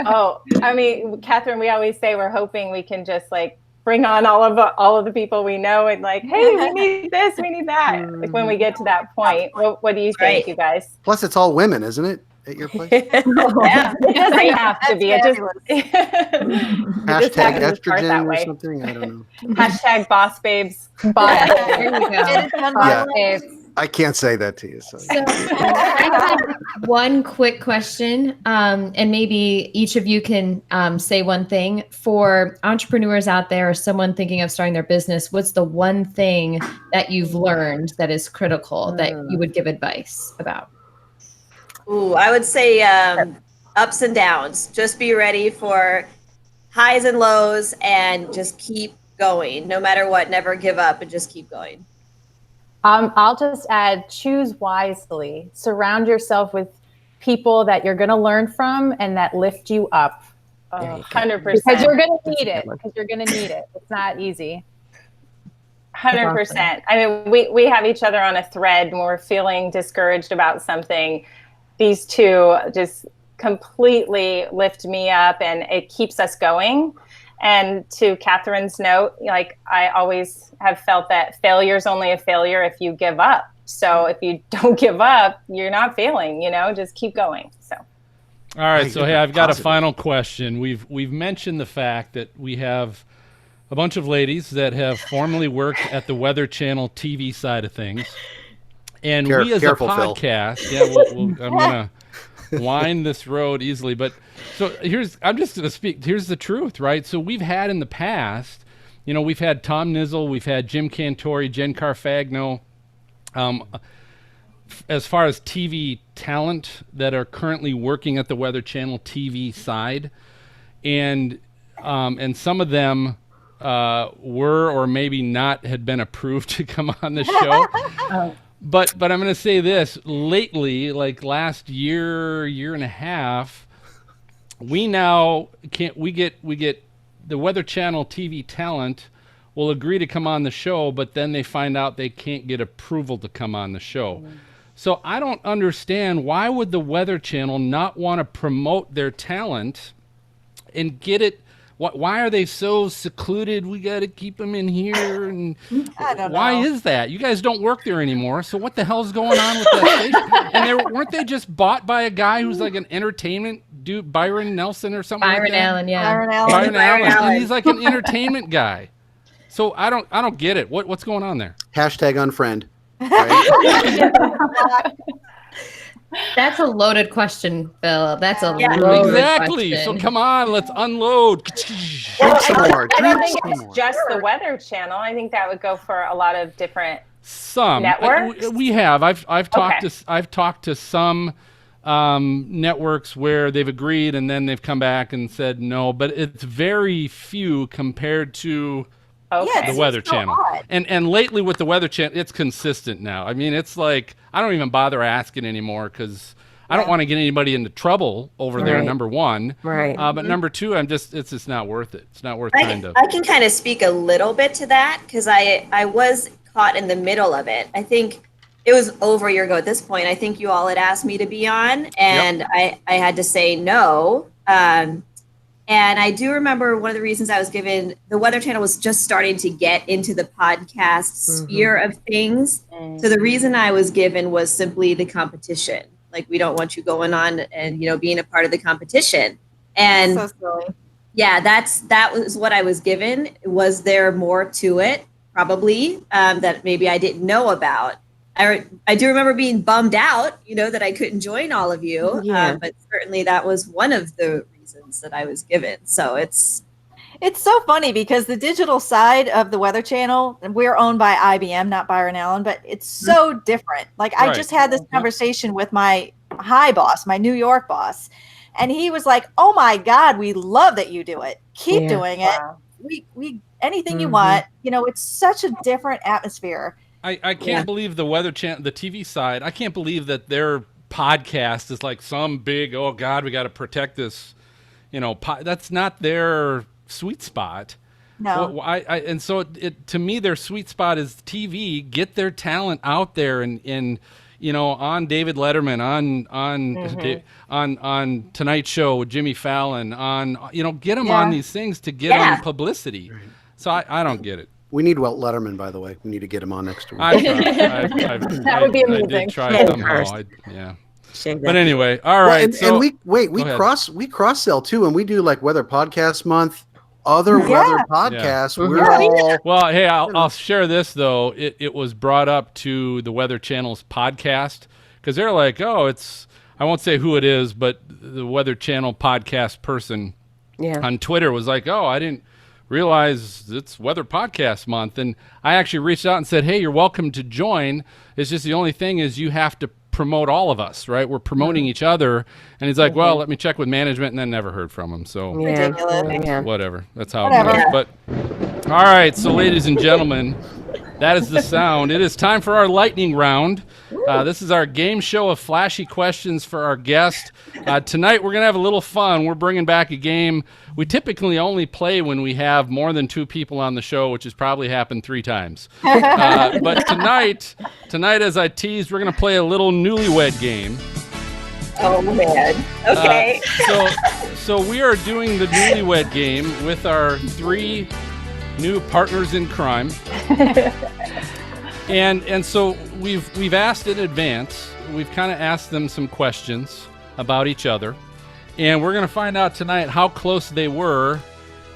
Oh, I mean, Kathryn, we always say we're hoping we can just like bring on all of the people we know and like, hey, we need this, we need that. Like when we get to that point, what do you think, you guys? Plus, it's all women, isn't it? At your place? Yeah, it doesn't have to be. It just hashtag estrogen or something. I don't know. Hashtag boss babes. There you go. Yeah. Babes. I can't say that to you. So. I have one quick question, and maybe each of you can say one thing. For entrepreneurs out there or someone thinking of starting their business, what's the one thing that you've learned that is critical that you would give advice about? Ooh, I would say ups and downs. Just be ready for highs and lows and just keep going. No matter what, never give up and just keep going. I'll just add, choose wisely. Surround yourself with people that you're going to learn from and that lift you up. 100%. Because you're going to need it. Because you're going to need it. It's not easy. 100%. I mean, we have each other on a thread when we're feeling discouraged about something. These two just completely lift me up and it keeps us going. And to Kathryn's note, like I always have felt that failure is only a failure if you give up. So if you don't give up, you're not failing, just keep going. So. All right. So, hey, I've got a final question. We've mentioned the fact that we have a bunch of ladies that have formerly worked at the Weather Channel TV side of things. And we as a podcast, I'm going to wind this road easily. But so I'm just going to speak. Here's the truth, right? So we've had in the past, we've had Tom Nizzle, we've had Jim Cantori, Jen Carfagno. As far as TV talent that are currently working at the Weather Channel TV side, and some of them were or maybe not had been approved to come on the show. But I'm going to say this, lately, like last year and a half, we get the Weather Channel TV talent will agree to come on the show, but then they find out they can't get approval to come on the show. So I don't understand, why would the Weather Channel not want to promote their talent and get it? Why are they so secluded? We got to keep them in here. And I don't know. Why is that? You guys don't work there anymore. So what the hell's going on with that station? And weren't they just bought by a guy who's like an entertainment dude, Byron Nelson or something Byron like that? Allen, yeah. Byron Allen. And he's like an entertainment guy. So I don't get it. What's going on there? Hashtag unfriend. Right? That's a loaded question, Phil. That's a loaded exactly. question. So come on, let's unload. I don't think it's just the Weather Channel. I think that would go for a lot of different networks. We have. I've talked to some networks where they've agreed and then they've come back and said no, but it's very few compared to the Weather Channel. And lately with the Weather Channel, it's consistent now. I mean, it's like I don't even bother asking anymore because I don't want to get anybody into trouble over there, number one. Right. But number two, it's just not worth it. It's not worth I can kind of speak a little bit to that because I was caught in the middle of it. I think it was over a year ago at this point. I think you all had asked me to be on and I had to say no. And I do remember one of the reasons I was given, the Weather Channel was just starting to get into the podcast sphere of things. So the reason I was given was simply the competition. Like, we don't want you going on and, being a part of the competition. And so silly. Yeah, that was what I was given. Was there more to it? Probably, that maybe I didn't know about. I do remember being bummed out, that I couldn't join all of you. But certainly that was one of the reasons that I was given. So it's so funny because the digital side of the Weather Channel, and we're owned by IBM, not Byron Allen, but it's so different. Like I just had this conversation with my high boss, my New York boss, and he was like, "Oh my God, we love that you do it. Keep doing it. We anything you want. It's such a different atmosphere." I can't believe the Weather Channel, the TV side. I can't believe that their podcast is like some big, oh God, we got to protect this. That's not their sweet spot. No. And so it to me, their sweet spot is TV. Get their talent out there and on David Letterman, on Tonight Show with Jimmy Fallon, get them on these things to get them publicity. Right. So I don't get it. We need Walt Letterman, by the way. We need to get him on next week. That would be amazing. I did try somehow. But anyway, all right. And we cross sell too, and we do like Weather Podcast Month, other weather podcasts. We're all well. Hey, I'll share this though. It was brought up to the Weather Channel's podcast because they're like, I won't say who it is, but the Weather Channel podcast person on Twitter was like, I didn't realize it's Weather Podcast Month, and I actually reached out and said, hey, you're welcome to join. It's just the only thing is you have to promote all of us, right? We're promoting each other. And he's like, well, let me check with management, and then never heard from him. So whatever. That's how it goes. But all right, so ladies and gentlemen, that is the sound. It is time for our lightning round. This is our game show of flashy questions for our guest. Tonight, we're going to have a little fun. We're bringing back a game we typically only play when we have more than 2 people on the show, which has probably happened 3 times. But tonight, as I teased, we're going to play a little newlywed game. Oh, man. Okay. So we are doing the newlywed game with our 3 new partners in crime. And so we've asked in advance. We've kind of asked them some questions about each other, and we're going to find out tonight how close they were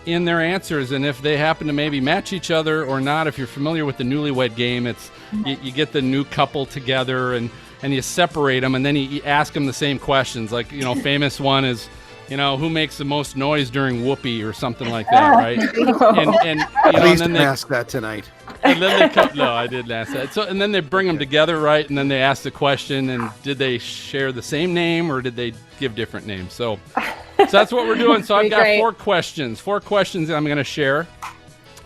in their answers, and if they happen to maybe match each other or not. If you're familiar with the newlywed game, it's you get the new couple together and you separate them, and then you ask them the same questions. Like, famous one is, who makes the most noise during whoopee or something like that, right? Please don't ask that tonight. And then no, I didn't ask that. So, and then they bring them together, right? And then they ask the question, and did they share the same name or did they give different names? So that's what we're doing. So I've got 4 questions that I'm going to share.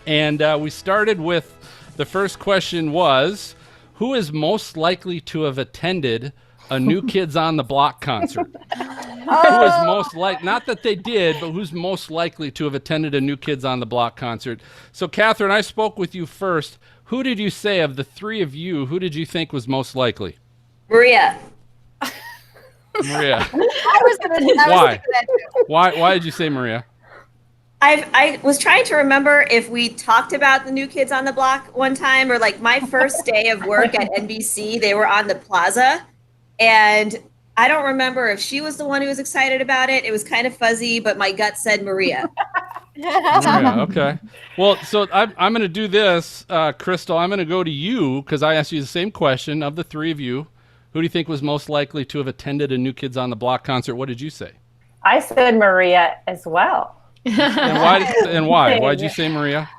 And we started with the first question was, who is most likely to have attended a New Kids on the Block concert? Who is most not that they did, but who's most likely to have attended a New Kids on the Block concert? So, Kathryn, I spoke with you first. Who did you say of the 3 of you, who did you think was most likely? Maria. Why? Why did you say Maria? I was trying to remember if we talked about the New Kids on the Block one time, or like my first day of work at NBC, they were on the plaza. And I don't remember if she was the one who was excited about it. It was kind of fuzzy, but my gut said Maria. Maria, okay. Well, so I'm going to do this, Crystal. I'm going to go to you because I asked you the same question. Of the 3 of you, who do you think was most likely to have attended a New Kids on the Block concert? What did you say? I said Maria as well. And why? Why did you say Maria?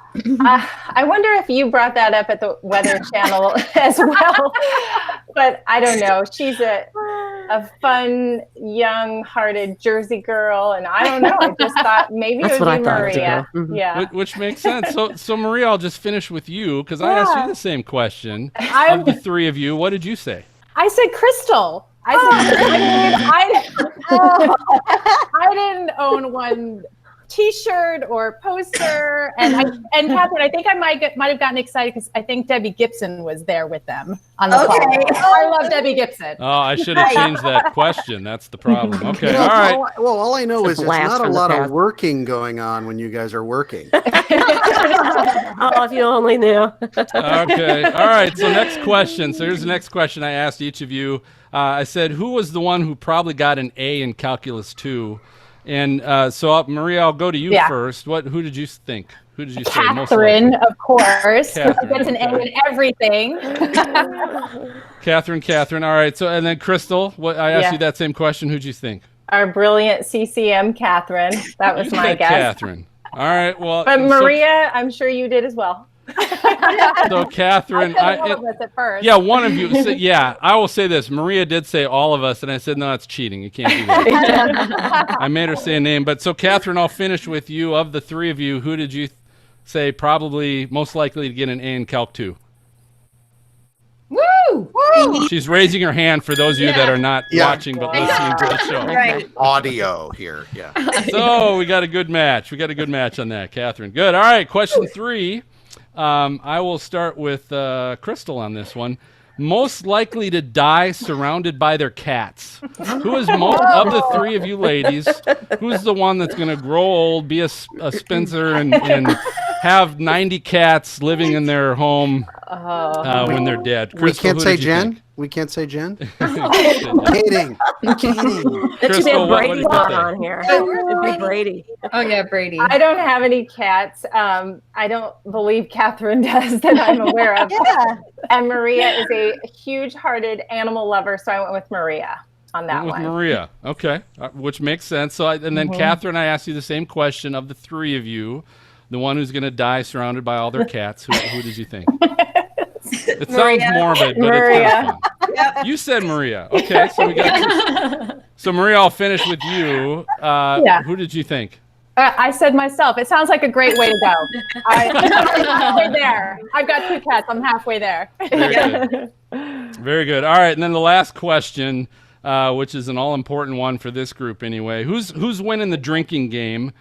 I wonder if you brought that up at the Weather Channel as well, but I don't know. She's a fun, young-hearted Jersey girl, and I don't know. I just thought maybe it would be Maria. Yeah, which makes sense. So Maria, I'll just finish with you because I asked you the same question. Of the 3 of you, what did you say? I said Crystal. I didn't own one T-shirt or poster, and Kathryn, I think I might have gotten excited because I think Debbie Gibson was there with them on the plaza. I love Debbie Gibson. Oh, I should have changed that question. That's the problem. Okay, all right. All I know is there's not a lot of working going on when you guys are working. Oh, if you only knew. Okay, all right. So next question. So here's the next question I asked each of you. I said, who was the one who probably got an A in Calculus 2? And so, Maria, I'll go to you first. Who did you think? Who did you say most likely? Kathryn, of course. Kathryn, gets an A in everything. Kathryn. All right. So, and then Crystal, I asked you that same question. Who'd you think? Our brilliant CCM, Kathryn. That was my guess. Kathryn. All right. Well, but Maria, I'm sure you did as well. So Kathryn, all of us at first. Yeah, one of you. I will say this. Maria did say all of us, and I said, no, it's cheating. You can't do that. I made her say a name. But so Kathryn, I'll finish with you. Of the 3 of you, who did you say probably most likely to get an A in Calc 2? Woo! Woo! She's raising her hand for those of you that are not watching but listening to the show. Right. Audio here. Yeah. So we got a good match. We got a good match on that, Kathryn. Good. All right. Question 3. I will start with Crystal on this one. Most likely to die surrounded by their cats. Who is of the 3 of you ladies? Who's the one that's going to grow old, be a Spencer, and have 90 cats living in their home when they're dead? Crystal, we can't say Jen. Think? We can't say Jen. That Kidding. should be a Crystal, Brady one on here. It'd be Brady. Oh yeah, Brady. I don't have any cats. I don't believe Kathryn does that I'm aware of. Yeah. And Maria is a huge-hearted animal lover, so I went with Maria on that one. Maria, okay, which makes sense. So, and then Kathryn, I asked you the same question of the 3 of you, the one who's going to die surrounded by all their cats. Who did you think? It sounds morbid, but it's kind of fun. Yep. You said Maria. Okay, so we got. So Maria, I'll finish with you. Who did you think? I said myself. It sounds like a great way to go. I'm halfway there. I've got 2 cats. I'm halfway there. Very good. Very good. All right, and then the last question, which is an all-important one for this group anyway. Who's winning the drinking game?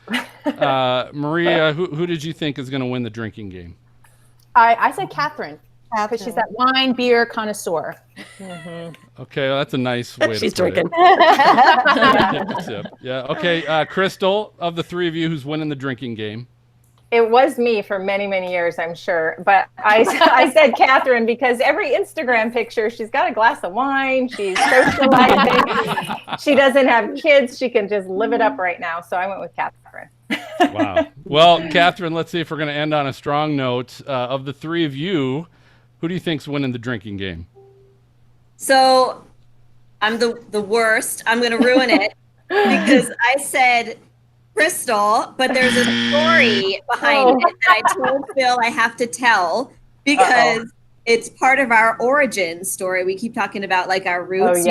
Maria, who did you think is going to win the drinking game? I said Kathryn. Because she's that wine, beer connoisseur. Okay, well, that's a nice way to She's put drinking. it. Yeah. Okay, Crystal, of the 3 of you, who's winning the drinking game? It was me for many, many years, I'm sure. But I said Kathryn because every Instagram picture, she's got a glass of wine. She's socializing. She doesn't have kids. She can just live it up right now. So I went with Kathryn. Wow. Well, Kathryn, let's see if we're going to end on a strong note. Of the 3 of you, who do you think's winning the drinking game? So I'm the worst. I'm going to ruin it because I said Crystal, but there's a story behind it that I told Phil I have to tell because it's part of our origin story. We keep talking about like our roots,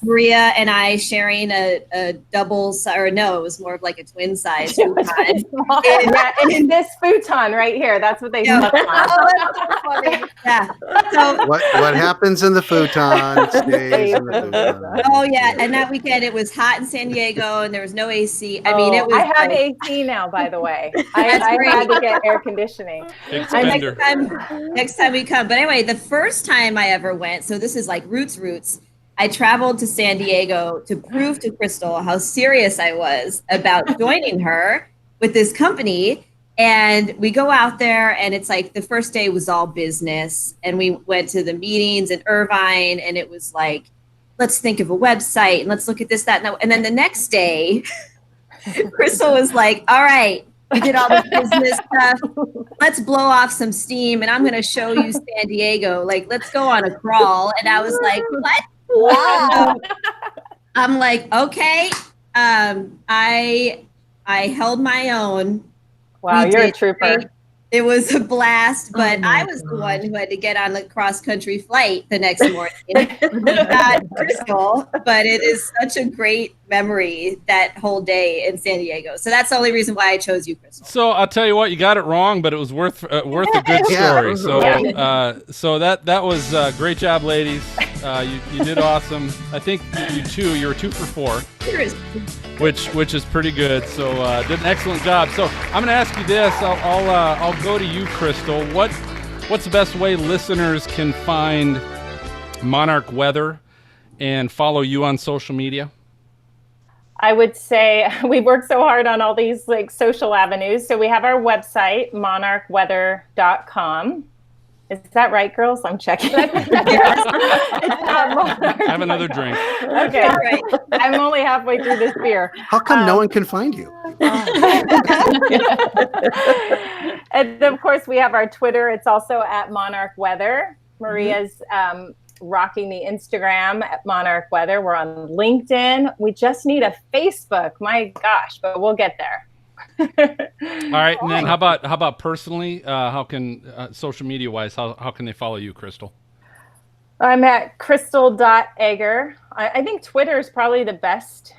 Maria and I sharing a double or no, it was more of like a twin size futon. In this futon right here. That's what they slept on. Yeah. So what happens in the futon stays in the futon. Oh yeah, and that weekend it was hot in San Diego and there was no AC. I mean, it was. I have AC now, by the way. I had to get air conditioning. Next time we come. But anyway, the first time I ever went, so this is like roots. I traveled to San Diego to prove to Crystal how serious I was about joining her with this company. And we go out there and it's like the first day was all business. And we went to the meetings in Irvine and it was like, let's think of a website and let's look at this, that, and that. And then the next day, Crystal was like, all right, we did all the business stuff. Let's blow off some steam and I'm going to show you San Diego. Like, let's go on a crawl. And I was like, what? Wow. I'm like, okay. I held my own. Wow, you're a trooper. It was a blast, but I was the one who had to get on the cross-country flight the next morning. Not Crystal, but it is such a great memory, that whole day in San Diego. So that's the only reason why I chose you, Crystal. So I'll tell you what, you got it wrong, but it was worth a good story. So that was great job, ladies. You did awesome. I think you were 2 for 4. Which is pretty good. So did an excellent job. So I'm going to ask you this. I'll go to you, Crystal. What's the best way listeners can find Monarch Weather and follow you on social media? I would say we work so hard on all these like social avenues. So we have our website, monarchweather.com. Is that right, girls? I'm checking. Have another drink. Okay, right. I'm only halfway through this beer. How come no one can find you? And of course, we have our Twitter. It's also at Monarch Weather. Maria's rocking the Instagram at Monarch Weather. We're on LinkedIn. We just need a Facebook. My gosh, but we'll get there. All right, and then how about personally? How can social media wise? How can they follow you, Crystal? I'm at crystal.egger. I think Twitter is probably the best,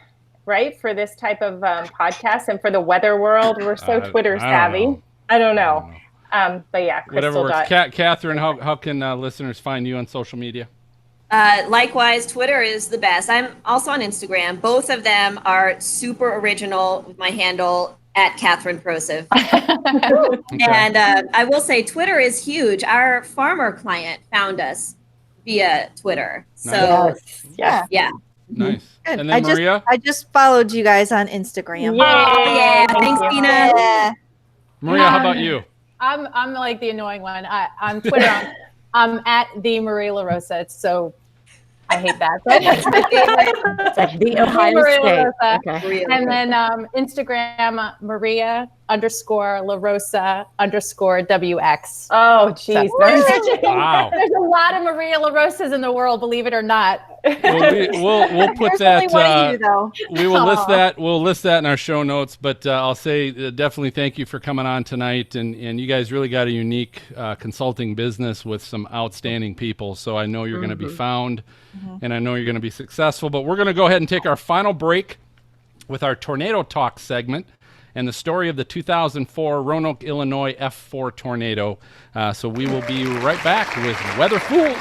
right, for this type of podcast and for the weather world. We're so Twitter savvy. I don't know. But yeah, whatever Crystal. works. Kathryn, how can listeners find you on social media? Likewise, Twitter is the best. I'm also on Instagram. Both of them are super original with my handle at Kathryn Prociv. Okay. And I will say Twitter is huge. Our farmer client found us via Twitter. So yeah. Nice. Good. And then Maria? I just followed you guys on Instagram. Yeah. Thanks, Tina. Yeah. Maria, how about you? I'm like the annoying one. On Twitter, I'm at the Maria LaRosa. It's so I hate that, but it's my favorite. It's like the Ohio State. Okay. And then Instagram, Maria_LaRosa_WX. Oh, geez. Wow. There's a lot of Maria LaRosas in the world, believe it or not. Well, we'll put There's that. Only one of you, though. We will list that. We'll list that in our show notes. But I'll say definitely thank you for coming on tonight. And you guys really got a unique consulting business with some outstanding people. So I know you're going to be found, and I know you're going to be successful. But we're going to go ahead and take our final break with our Tornado Talk segment and the story of the 2004 Roanoke, Illinois F4 tornado. So we will be right back with Weather Fools.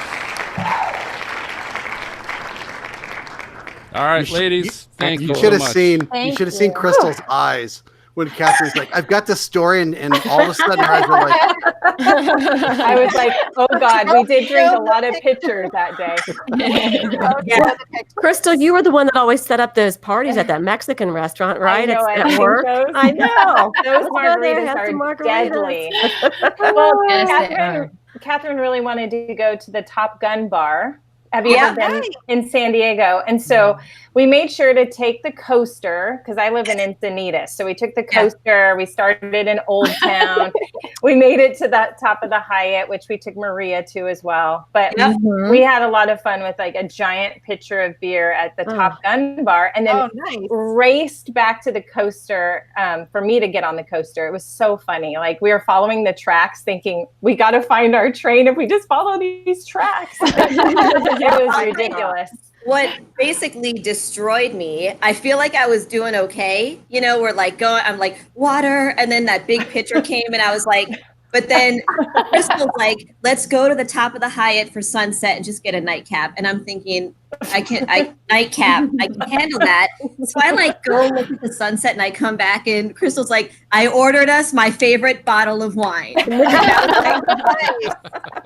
All right, ladies, thank you so much. You should have seen Crystal's eyes when Kathryn's like, I've got this story, and all of a sudden her eyes were like. I was like, oh God, we did drink a lot of pitchers that day. Crystal, you were the one that always set up those parties at that Mexican restaurant, right? At work. I know. Those margaritas are deadly. Well, Kathryn really wanted to go to the Top Gun bar. Have you ever been in San Diego? And so we made sure to take the coaster because I live in Encinitas. So we took the coaster. We started in Old Town. We made it to the top of the Hyatt, which we took Maria to as well. But we had a lot of fun with like a giant pitcher of beer at the Top Gun bar, and then raced back to the coaster for me to get on the coaster. It was so funny. Like we were following the tracks, thinking we got to find our train if we just follow these tracks. It was ridiculous. What basically destroyed me, I feel like I was doing okay. You know, we're like I'm like, water. And then that big pitcher came and I was like, but then Crystal's like, let's go to the top of the Hyatt for sunset and just get a nightcap. And I'm thinking, nightcap, I can handle that. So I like go look at the sunset and I come back and Crystal's like, I ordered us my favorite bottle of wine. And I was like,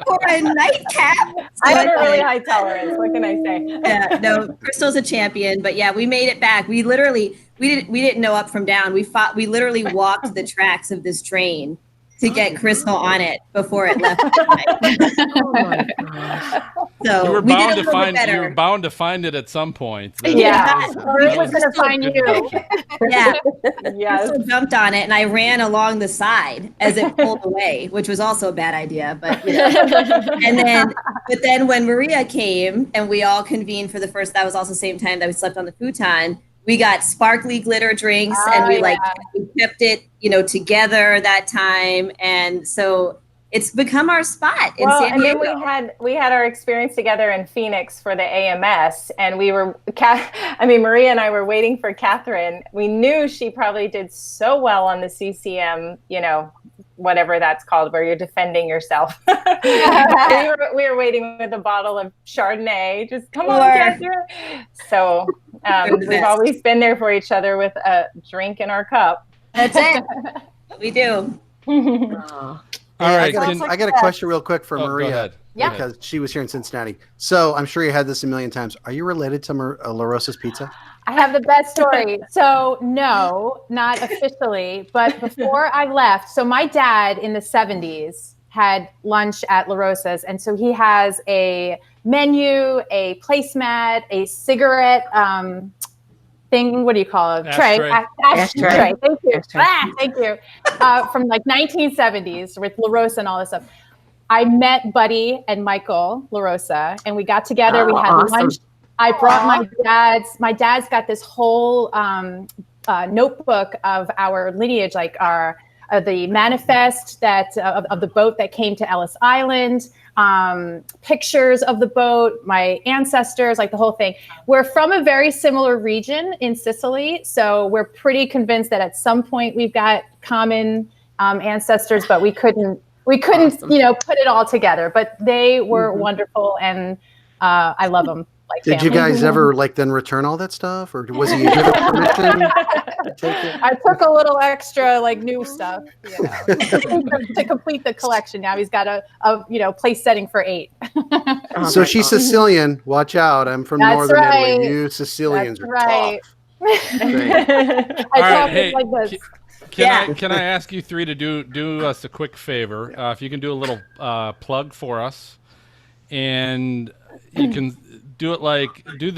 for a nightcap. So I have a really high tolerance. What can I say? Yeah, no, Crystal's a champion, but yeah, we made it back. We didn't know up from down. We literally walked the tracks of this train to get Crystal on it before it left. So you were bound to find it at some point. Or it was going to find you. Crystal jumped on it, and I ran along the side as it pulled away, which was also a bad idea. But then when Maria came and we all convened for the first, that was also the same time that we slept on the futon. We got sparkly glitter drinks and we kept it, together that time. And so it's become our spot in San Diego. And then we had our experience together in Phoenix for the AMS, and Maria and I were waiting for Kathryn. We knew she probably did so well on the CCM, whatever that's called, where you're defending yourself. we were waiting with a bottle of Chardonnay. Just come on, Kathryn. So we've always been there for each other with a drink in our cup. That's it. We do. All right. I got a question real quick for Maria. Yeah. Because she was here in Cincinnati. So I'm sure you had this a million times. Are you related to LaRosa's Pizza? I have the best story. So no, not officially, but before I left, so my dad in the 70s had lunch at LaRosa's. And so he has a menu, a placemat, a cigarette thing. What do you call it? Ashtray. Ashtray. Thank you. Thank you. From like 1970s with LaRosa and all this stuff. I met Buddy and Michael LaRosa, and we got together. We had lunch. I brought my dad's got this whole notebook of our lineage, like the manifest of the boat that came to Ellis Island, pictures of the boat, my ancestors, like the whole thing. We're from a very similar region in Sicily, so we're pretty convinced that at some point we've got common ancestors, but we couldn't we couldn't, put it all together, but they were wonderful, and I love them. Like Did family. you guys ever then return all that stuff, or was he given permission to take it? I took a little extra new stuff, to complete the collection. Now he's got a place setting for 8. So she's Sicilian. Watch out! I'm from Northern Italy. You Sicilians are tough. I talk like this. Can I ask you 3 to do us a quick favor? If you can do a little plug for us, and you can do it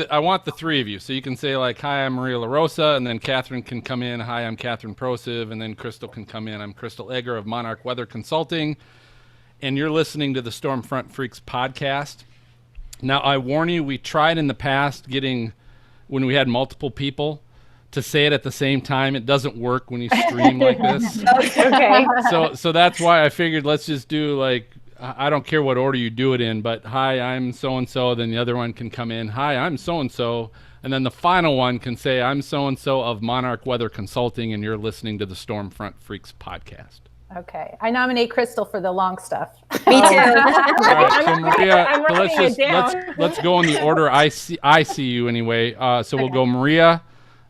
I want the 3 of you. So you can say hi, I'm Maria LaRosa, and then Kathryn can come in. Hi, I'm Kathryn Prociv, and then Crystal can come in. I'm Crystal Egger of Monarch Weather Consulting, and you're listening to the Stormfront Freaks podcast. Now, I warn you, we tried in the past when we had multiple people to say it at the same time. It doesn't work when you stream like this. Okay. So that's why I figured let's just do I don't care what order you do it in, but hi, I'm so-and-so, then the other one can come in, hi, I'm so-and-so, and then the final one can say, I'm so-and-so of Monarch Weather Consulting, and you're listening to the Stormfront Freaks podcast. Okay. I nominate Crystal for the long stuff. Me too. All right, so Maria, I'm writing it down. let's go in the order I see you anyway. So we'll go Maria,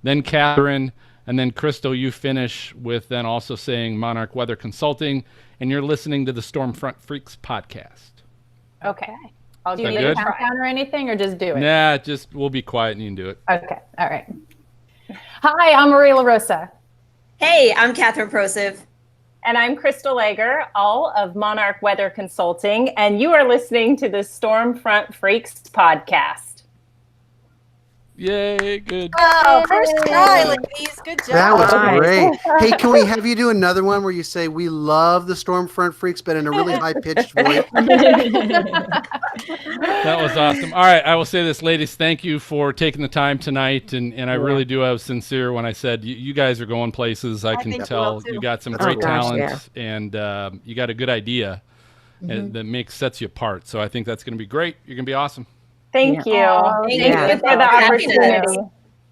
then Kathryn, and then Crystal, you finish with then also saying Monarch Weather Consulting, and you're listening to the Stormfront Freaks podcast. Okay. I'll Is give that you a good? countdown or anything, or just do it? Nah, we'll be quiet and you can do it. Okay. All right. Hi, I'm Maria LaRosa. Hey, I'm Kathryn Prociv. And I'm Crystal Egger, all of Monarch Weather Consulting, and you are listening to the Stormfront Freaks podcast. Yay, good. Oh, first try, ladies. Good job. That was great. Hey, can we have you do another one where you say, we love the Stormfront Freaks, but in a really high-pitched voice? That was awesome. All right, I will say this, ladies, thank you for taking the time tonight, and I really do. I was sincere when I said you guys are going places. I can tell you got some great talent, and you got a good idea that sets you apart. So I think that's going to be great. You're going to be awesome. Thank you. Thank you for the opportunity.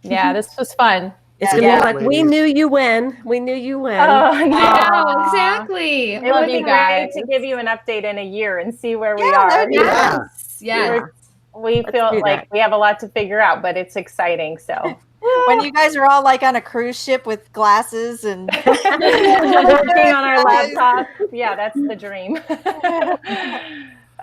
Yeah, this was fun. It's going to be like, we knew you when. We knew you when. Oh, Yeah, exactly. It would be great to give you an update in a year and see where we are. that'd be Yes. We feel like we have a lot to figure out, but it's exciting. So when you guys are all on a cruise ship with glasses and working on our laptop, yeah, that's the dream.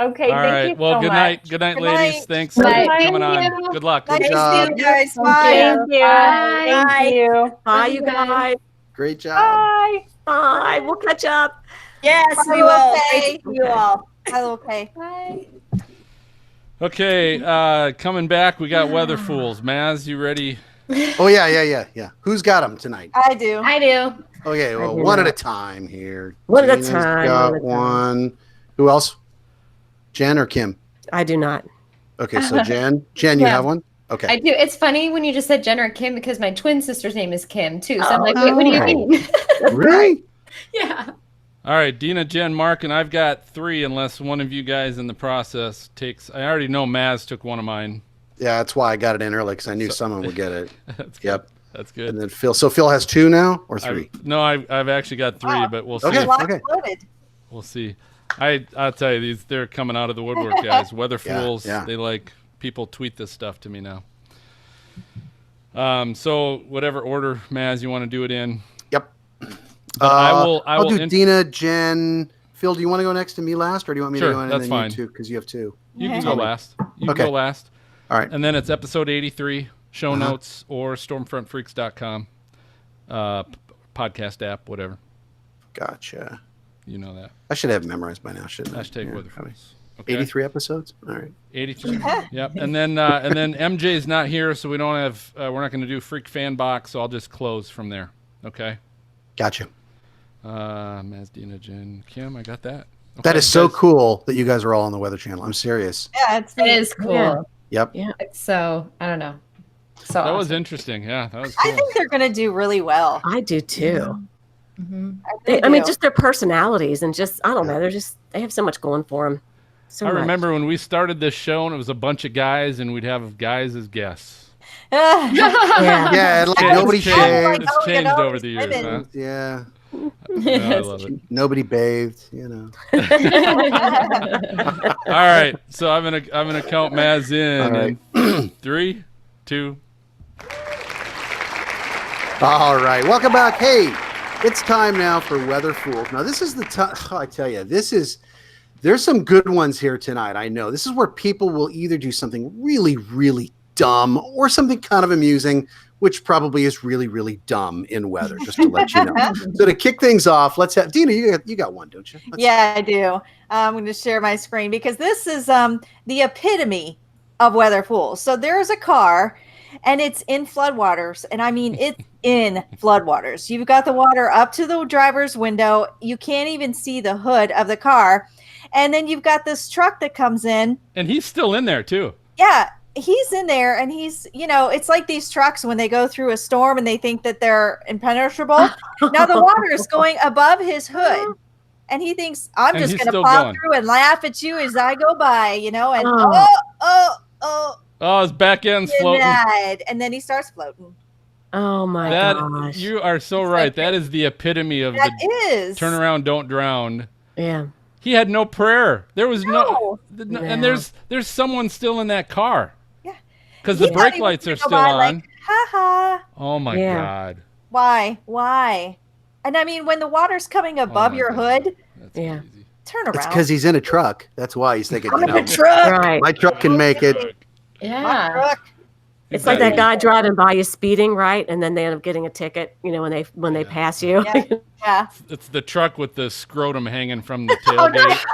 Okay, All thank right. you Well, so good much. night. Good night, Good ladies. night. Thanks Good for night. coming on. Thank you. Good luck. nice Good to job. see you guys. Bye. Thank you. Bye. Thank you. Bye, you guys. Great job. Bye. Bye. We'll catch up. Yes, we will. Great to see you all. Okay. Bye. Okay, coming back, we got Weather Fools. Maz, you ready? Oh, yeah. Who's got them tonight? I do. I do. Okay, well, one at a time here. One at a Gina's time, got one at a time. one. Who else? Jen or Kim? I do not. Okay, so Jen. Jen, you have one? Okay. I do. It's funny when you just said Jen or Kim because my twin sister's name is Kim too. So I'm like, wait, what do you mean? Really? Yeah. All right, Dina, Jen, Mark, and I've got 3 unless one of you guys in the process takes. I already know Maz took one of mine. Yeah, that's why I got it in early because I knew someone would get it. That's good. Yep. That's good. And then Phil. So Phil has 2 now or 3? I've actually got 3, but we'll see. Okay. Locked loaded. We'll see. I'll tell you, they're coming out of the woodwork, guys. Weather Fools, yeah. they people tweet this stuff to me now. So whatever order, Maz, you want to do it in. Yep. But I'll do Dina, Jen. Phil, do you want to go next to me last, or do you want me Sure, to go in that's and then fine. you 2 because you have 2? You can go last. You Okay. can go last. All right. And then it's episode 83, show notes, or stormfrontfreaks.com, podcast app, whatever. Gotcha. You know that. I should have memorized by now, shouldn't I? Hashtag Yeah, Weather probably. Fools. Okay. 83 episodes? All right. 83. Yep. And then MJ's not here, so we don't have. We're not going to do Freak Fan Box, so I'll just close from there. Okay. Gotcha. Maz, Dina, Jen, Kim, I got that. Okay, That is so guys. cool that you guys are all on the Weather Channel. I'm serious. Yeah, it's It is cool. Yeah. Yep. Yeah. So I don't know. So That was awesome. interesting. Yeah, that was I cool. think they're gonna do really well. I do too. Mhm. I mean, just their personalities and just, I don't know, they have so much going for them. So I much. remember when we started this show and it was a bunch of guys and we'd have guys as guests. Yeah. Yeah, like It's nobody changed. shaved. It's changed over the years. Huh? Yeah. I love it. Nobody bathed, All right, so I'm gonna count Maz in. All right. In 3, 2. All right, welcome back. Hey, it's time now for Weather Fools. Now, this is the time. I tell you, there's some good ones here tonight. I know this is where people will either do something really, really dumb or something kind of amusing, which probably is really, really dumb in weather. Just to let you know. So to kick things off, let's have Dina. You got one, don't you? Yeah, I do. I'm going to share my screen because this is the epitome of Weather Fools. So there's a car, and it's in floodwaters, and I mean it's in floodwaters. You've got the water up to the driver's window. You can't even see the hood of the car. And then you've got this truck that comes in. And he's still in there, too. Yeah, he's in there. And he's, it's like these trucks when they go through a storm and they think that they're impenetrable. Now the water is going above his hood. And he thinks, I'm just going to plow through and laugh at you as I go by, and Oh, his back end's floating. And then he starts floating. Oh, my gosh. You are so right. That is the epitome of turn around, don't drown. Yeah. He had no prayer. There was and there's someone still in that car. Yeah. Because the brake lights are still on. Like, ha ha. Oh my God. Why? And I mean, when the water's coming above your hood, crazy. Turn around. It's because he's in a truck. That's why he's thinking, I'm in a truck. Right. My truck can make it. Yeah. My truck. It's like that guy driving by you speeding, right? And then they end up getting a ticket, when they pass you. Yeah. It's the truck with the scrotum hanging from the tailgate.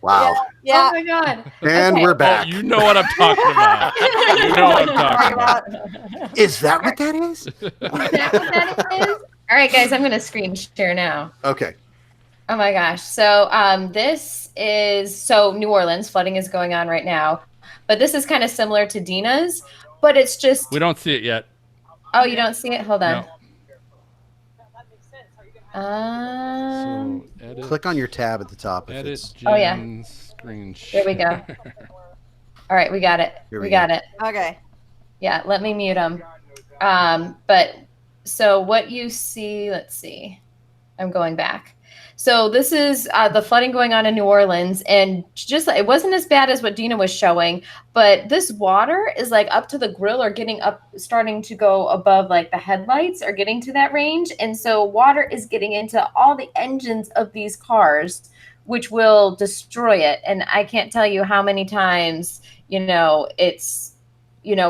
Wow. Yeah. Oh my God. And we're back. Oh, you know what I'm talking about. You know what I'm talking about. Is that what that is? Is that what that is? All right, guys, I'm going to screen share now. Okay. Oh my gosh. So this is New Orleans flooding is going on right now, but this is kind of similar to Dina's, but it's just We don't see it yet. Oh, you don't see it? Hold on. No. Um, Click on your tab at the top. Edit Oh, yeah. Screen There we go. All right, we got it. Here We we got go. it. Okay. Yeah, let me mute them. But so what you see, let's see. I'm going back. So this is the flooding going on in New Orleans, and just it wasn't as bad as what Dina was showing, but this water is like up to the grill or getting up, starting to go above like the headlights or getting to that range. And so water is getting into all the engines of these cars, which will destroy it. And I can't tell you how many times, it's,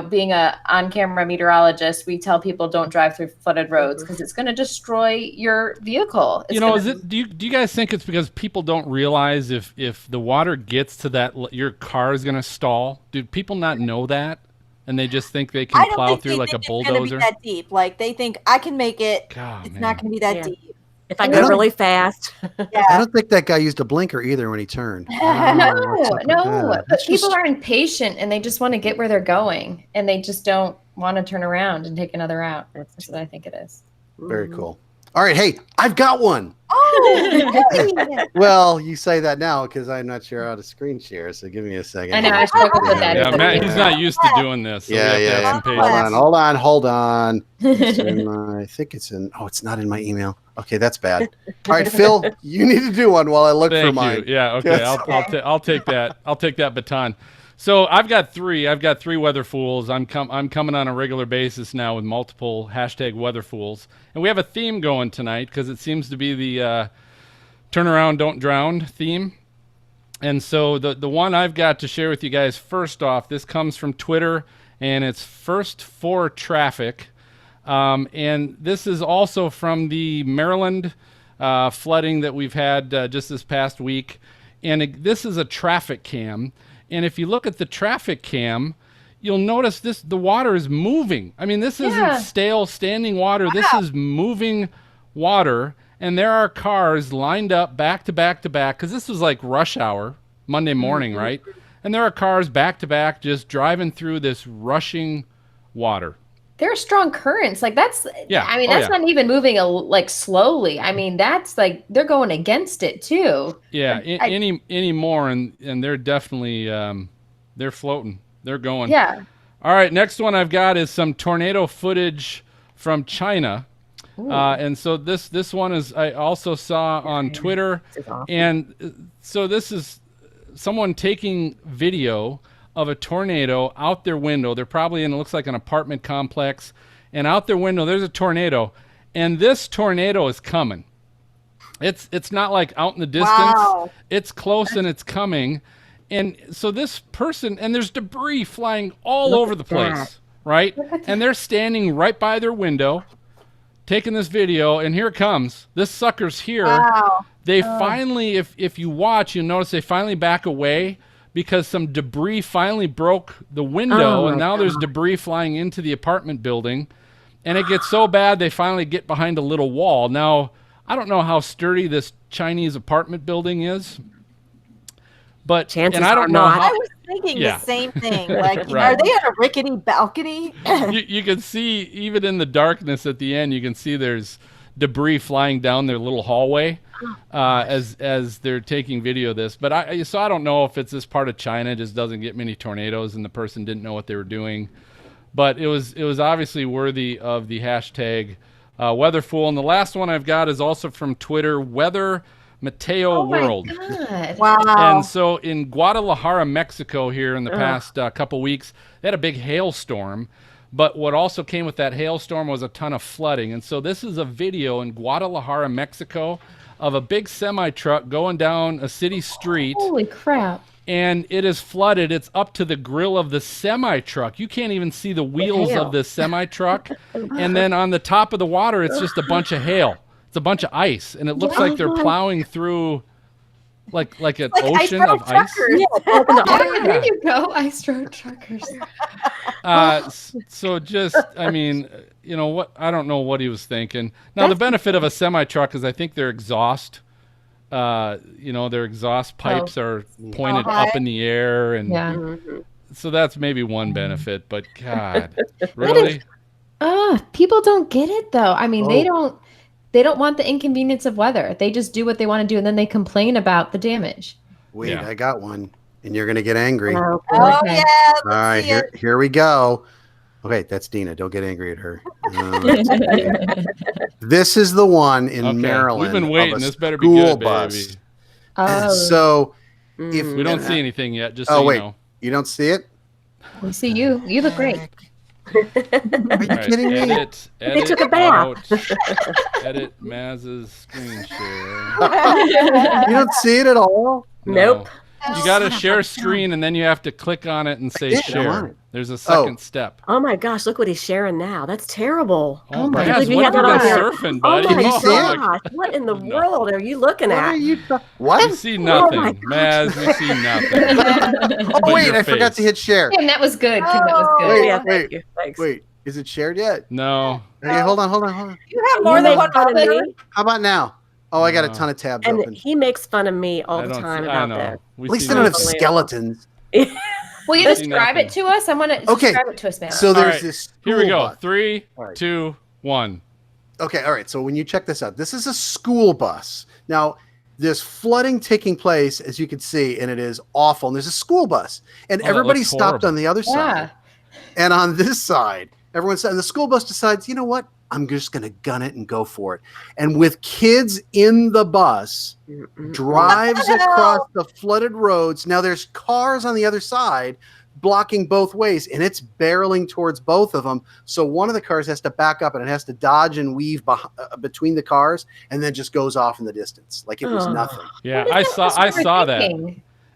being a on-camera meteorologist, we tell people don't drive through flooded roads because it's going to destroy your vehicle. Do you guys think it's because people don't realize if the water gets to that, your car is going to stall? Do people not know that? And they just think they can plow through like a bulldozer? It's going to be that deep. Like they think I can make it. God, it's man. not going to be that deep. If I go really fast. I don't think that guy used a blinker either when he turned. No, but people are impatient and they just want to get where they're going and they just don't want to turn around and take another route. That's what I think it is. Very cool. All right, hey, I've got one. Oh, Well, you say that now because I'm not sure how to screen share, so give me a second. I know, I struggled with that. Yeah, Matt, he's not used to doing this. So we have to have some patience. Hold on. It's in I think it's in. Oh, it's not in my email. Okay, that's bad. All right, Phil, you need to do one while I look for mine. Yeah, okay. I'll take that. I'll take that baton. So I've got three. I've got three weather fools. I'm coming on a regular basis now with multiple hashtag weather fools, and we have a theme going tonight because it seems to be the turn around, don't drown theme. And so the one I've got to share with you guys first off, this comes from Twitter, and it's First for Traffic. And this is also from the Maryland flooding that we've had just this past week. And this is a traffic cam. And if you look at the traffic cam, you'll notice the water is moving. I mean, this isn't stale standing water. Wow. This is moving water. And there are cars lined up back to back to back, because this was like rush hour, Monday morning, right? And there are cars back to back just driving through this rushing water. There are strong currents. Like that's, I mean, that's not even moving like slowly. I mean, that's like, they're going against it too. Yeah. Any more. And they're definitely, they're floating. They're going. Yeah. All right. Next one I've got is some tornado footage from China. And so this one is I also saw on Twitter, and so this is someone taking video of a tornado out their window. They're probably in, it looks like an apartment complex, and out their window there's a tornado, and this tornado is coming. It's not like out in the distance. Wow. It's close and it's coming. And so this person, and there's debris flying all over the place, right? And they're standing right by their window taking this video, and here it comes. This sucker's here. Wow. They finally, if you watch, you'll notice they finally back away because some debris finally broke the window, and now there's debris flying into the apartment building. And it gets so bad they finally get behind a little wall. Now, I don't know how sturdy this Chinese apartment building is, but Chances and I don't are know not. how, I was thinking Yeah. the same thing. Like, Right. are they on a rickety balcony? you can see even in the darkness at the end, you can see there's debris flying down their little hallway as they're taking video of this. But I don't know if it's this part of China just doesn't get many tornadoes and the person didn't know what they were doing. But it was obviously worthy of the hashtag WeatherFool. And the last one I've got is also from Twitter, Weather Mateo World. God. Wow. And so in Guadalajara, Mexico, here in the past couple weeks, they had a big hailstorm. But what also came with that hailstorm was a ton of flooding. And so this is a video in Guadalajara, Mexico, of a big semi-truck going down a city street. Holy crap. And it is flooded. It's up to the grill of the semi-truck. You can't even see the wheels of the semi-truck. And then on the top of the water, it's just a bunch of hail. It's a bunch of ice. And it looks like they're plowing through like an ocean of ice. There you go. Ice road truckers. So just, I mean, you know what? I don't know what he was thinking. Now, the benefit of a semi-truck is I think their exhaust, their exhaust pipes are pointed up in the air. And so that's maybe one benefit. But God, really? People don't get it, though. I mean, they don't want the inconvenience of weather. They just do what they want to do, and then they complain about the damage. Wait, I got one, and you're going to get angry. Oh, Okay. yeah. All right, here we go. Okay, that's Dina. Don't get angry at her. This is the one in Maryland. We've been waiting. Of a This better be school good, bus. baby. So if We don't see anything yet, just so you know. You don't see it? We see you. You look great. Are you kidding me? Edit took a bath. out. Edit Maz's screen share. You don't see it at all? Nope. You got to share screen, and then you have to click on it and say I'm on share. it. There's a second step. Oh my gosh, look what he's sharing now. That's terrible. Oh my I gosh, believe you what had have you that been on there. surfing, Oh buddy? my you see it? gosh, what in the world are you looking What at? are you? What? We see nothing. my Maz, we see nothing. Oh But wait, your I forgot to face. hit share. Kim, that was good. Kim, that was good. Wait, Yeah, wait, thank you. Thanks. wait. Is it shared yet? No. Okay, hold on. You have more You than make one fun of brother. me, How about now? Oh, I got a ton of tabs and open. he makes fun of me all I the don't time see, I about know. that. We At least see they don't have nothing. skeletons. Will you See describe nothing. it to us? I want to Okay, describe it to us, man. So All there's right, this. Here we school go. bus. 3, All right. 2, 1. Okay, all right. So when you check this out, this is a school bus. Now, there's flooding taking place, as you can see, and it is awful. And there's a school bus, and that everybody looks stopped horrible. on the other side. And on this side, and the school bus decides, you know what? I'm just going to gun it and go for it. And with kids in the bus, drives across the flooded roads. Now there's cars on the other side blocking both ways, and it's barreling towards both of them. So one of the cars has to back up, and it has to dodge and weave between the cars, and then just goes off in the distance like it was nothing. Yeah, I saw that.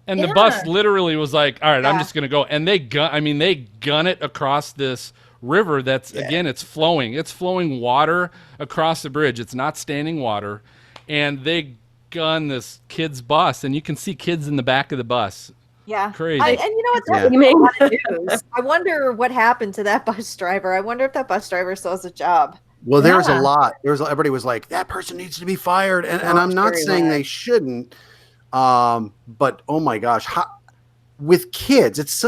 And the bus literally was like, all right, I'm just going to go. And they gun it across this river that's, again, it's flowing. It's flowing water across the bridge. It's not standing water. And they gun this kid's bus, and you can see kids in the back of the bus. Yeah. Crazy. And you know what's You mean- news? I wonder what happened to that bus driver. I wonder if that bus driver still has a job. Well, there was a lot. Everybody was like, that person needs to be fired. And I'm not saying they shouldn't. But oh my gosh, with kids, it's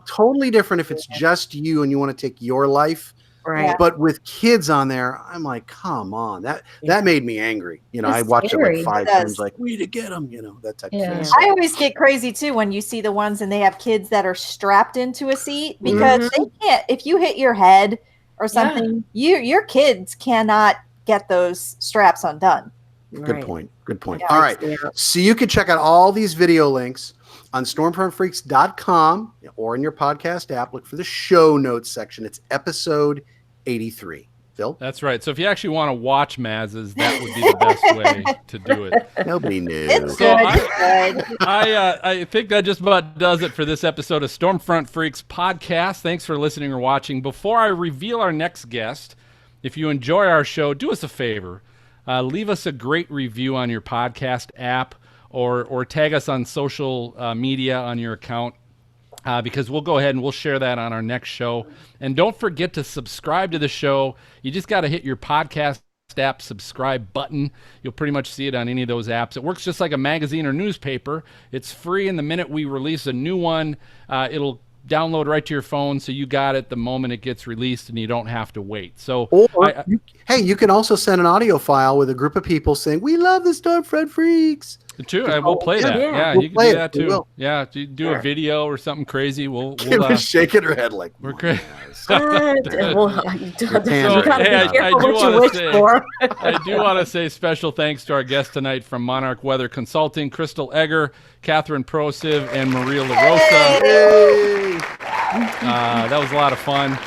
totally different if it's just you and you want to take your life. Right. But with kids on there, I'm like, come on, that made me angry. You know, I watched it like 5 times, like, we need to get them, that type of thing. I always get crazy too when you see the ones and they have kids that are strapped into a seat because they can't. If you hit your head or something, your kids cannot get those straps undone. Good point. Good point. Yeah. All right. So you can check out all these video links on stormfrontfreaks.com or in your podcast app. Look for the show notes section. It's episode 83. Phil? That's right. So if you actually want to watch Maz's, that would be the best way to do it. Nobody knew. It's So good. I think that just about does it for this episode of Stormfront Freaks podcast. Thanks for listening or watching. Before I reveal our next guest, if you enjoy our show, do us a favor. Leave us a great review on your podcast app or tag us on social media on your account because we'll go ahead and we'll share that on our next show. And don't forget to subscribe to the show. You just got to hit your podcast app subscribe button. You'll pretty much see it on any of those apps. It works just like a magazine or newspaper. It's free, and the minute we release a new one, it'll download right to your phone, so you got it the moment it gets released and you don't have to wait. So you can also send an audio file with a group of people saying, we love the Stormfront Freaks. True, we'll play that. Yeah, we'll you can do that We too. will. Yeah, do a video or something crazy. We'll Kim is shaking her head like, we're crazy. I do want to say special thanks to our guests tonight from Monarch Weather Consulting, Crystal Egger, Kathryn Prociv, and Maria LaRosa. That was a lot of fun.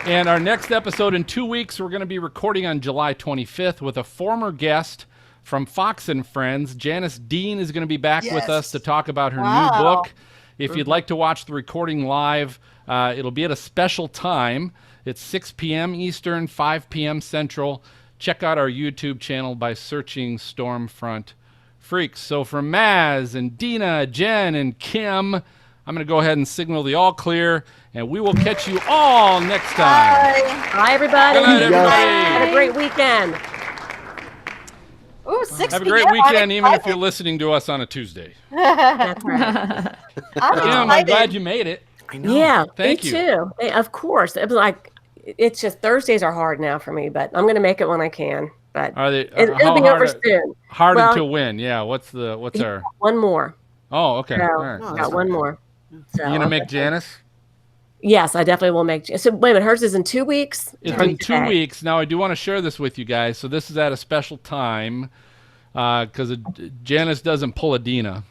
And our next episode in 2 weeks, we're going to be recording on July 25th with a former guest from Fox and Friends. Janice Dean is going to be back with us to talk about her new book. If you'd like to watch the recording live, it'll be at a special time. It's 6 p.m. Eastern, 5 p.m. Central. Check out our YouTube channel by searching Stormfront Freaks. So for Maz and Dina, Jen, and Kim, I'm going to go ahead and signal the all clear, and we will catch you all next time. Bye, everybody. Good night, everybody. Have a great weekend. Ooh, 6 Have a great weekend, even if you're listening to us on a Tuesday. That's right. I'm glad you made it. I know. Yeah, Thank me you. too. Of course. It was like, it's just Thursdays are hard now for me, but I'm going to make it when I can. But Are they? it'll be over soon. Hard Well, until when? Yeah. What's our? One more. Oh, okay. So, All right. got one more. So, You gonna make Janice? Yes, I definitely will make. So wait a minute, hers is in 2 weeks. It's in 2 weeks. Now I do want to share this with you guys. So this is at a special time because Janice doesn't pull a Dina,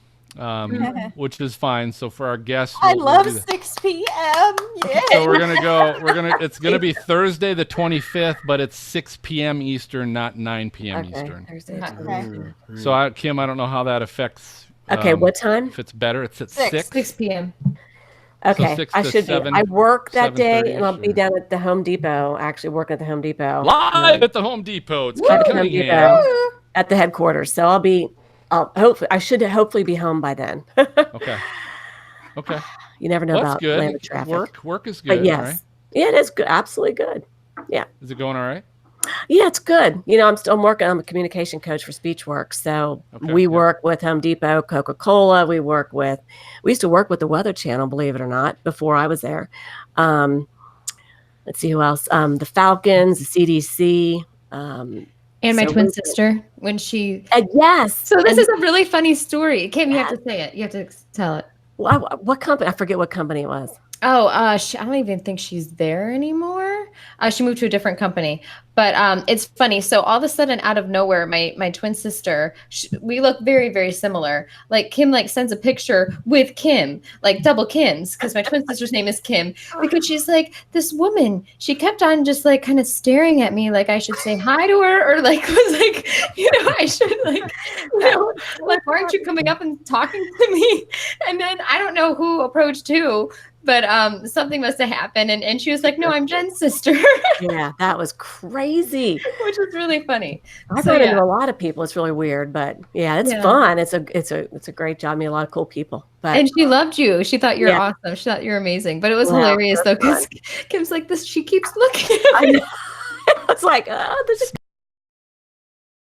which is fine. So for our guests, I we'll love do that. 6 p.m. Yay. So it's gonna be Thursday the 25th, but it's 6 p.m. Eastern, not 9 p.m. Eastern. Thursday. Okay. So Kim, I don't know how that affects. Okay, what time? If it's better, it's at 6. 6 p.m. Okay, 6 I to should 7, be. I work that day, and I'll 7:30-ish, be down at the Home Depot. Actually, working at the Home Depot. Live at the Home Depot. It's At Kim the Home Cunningham. Depot at the headquarters. So I should hopefully be home by then. Okay. You never know Well, about that's good. Atlanta traffic. Work is good. But yes, Right? yeah, it is good. Absolutely good. Yeah. Is it going all right? Yeah, it's good. I'm working. I'm a communication coach for Speechworks. So we work with Home Depot, Coca-Cola. We used to work with the Weather Channel, believe it or not, before I was there. Let's see who else. The Falcons, the CDC. And my twin sister when she. Yes. So this is a really funny story. Kim, you have to say it. You have to tell it. What company? I forget what company it was. Oh, I don't even think she's there anymore. She moved to a different company. But it's funny. So all of a sudden, out of nowhere, my twin sister, we look very, very similar. Like Kim, sends a picture with Kim, like double Kims, because my twin sister's name is Kim. Because she's like, this woman, she kept on just kind of staring at me, like I should say hi to her, or I should why aren't you coming up and talking to me? And then I don't know who approached who. But something must have happened. And she was like, no, I'm Jen's sister. Yeah, that was crazy. Which was really funny. I've run into a lot of people. It's really weird. But yeah, it's fun. It's a great job. I meet a lot of cool people. And she loved you. She thought you were awesome. She thought you were amazing. But it was hilarious, though, because Kim's like this. She keeps looking at me. It's like, this is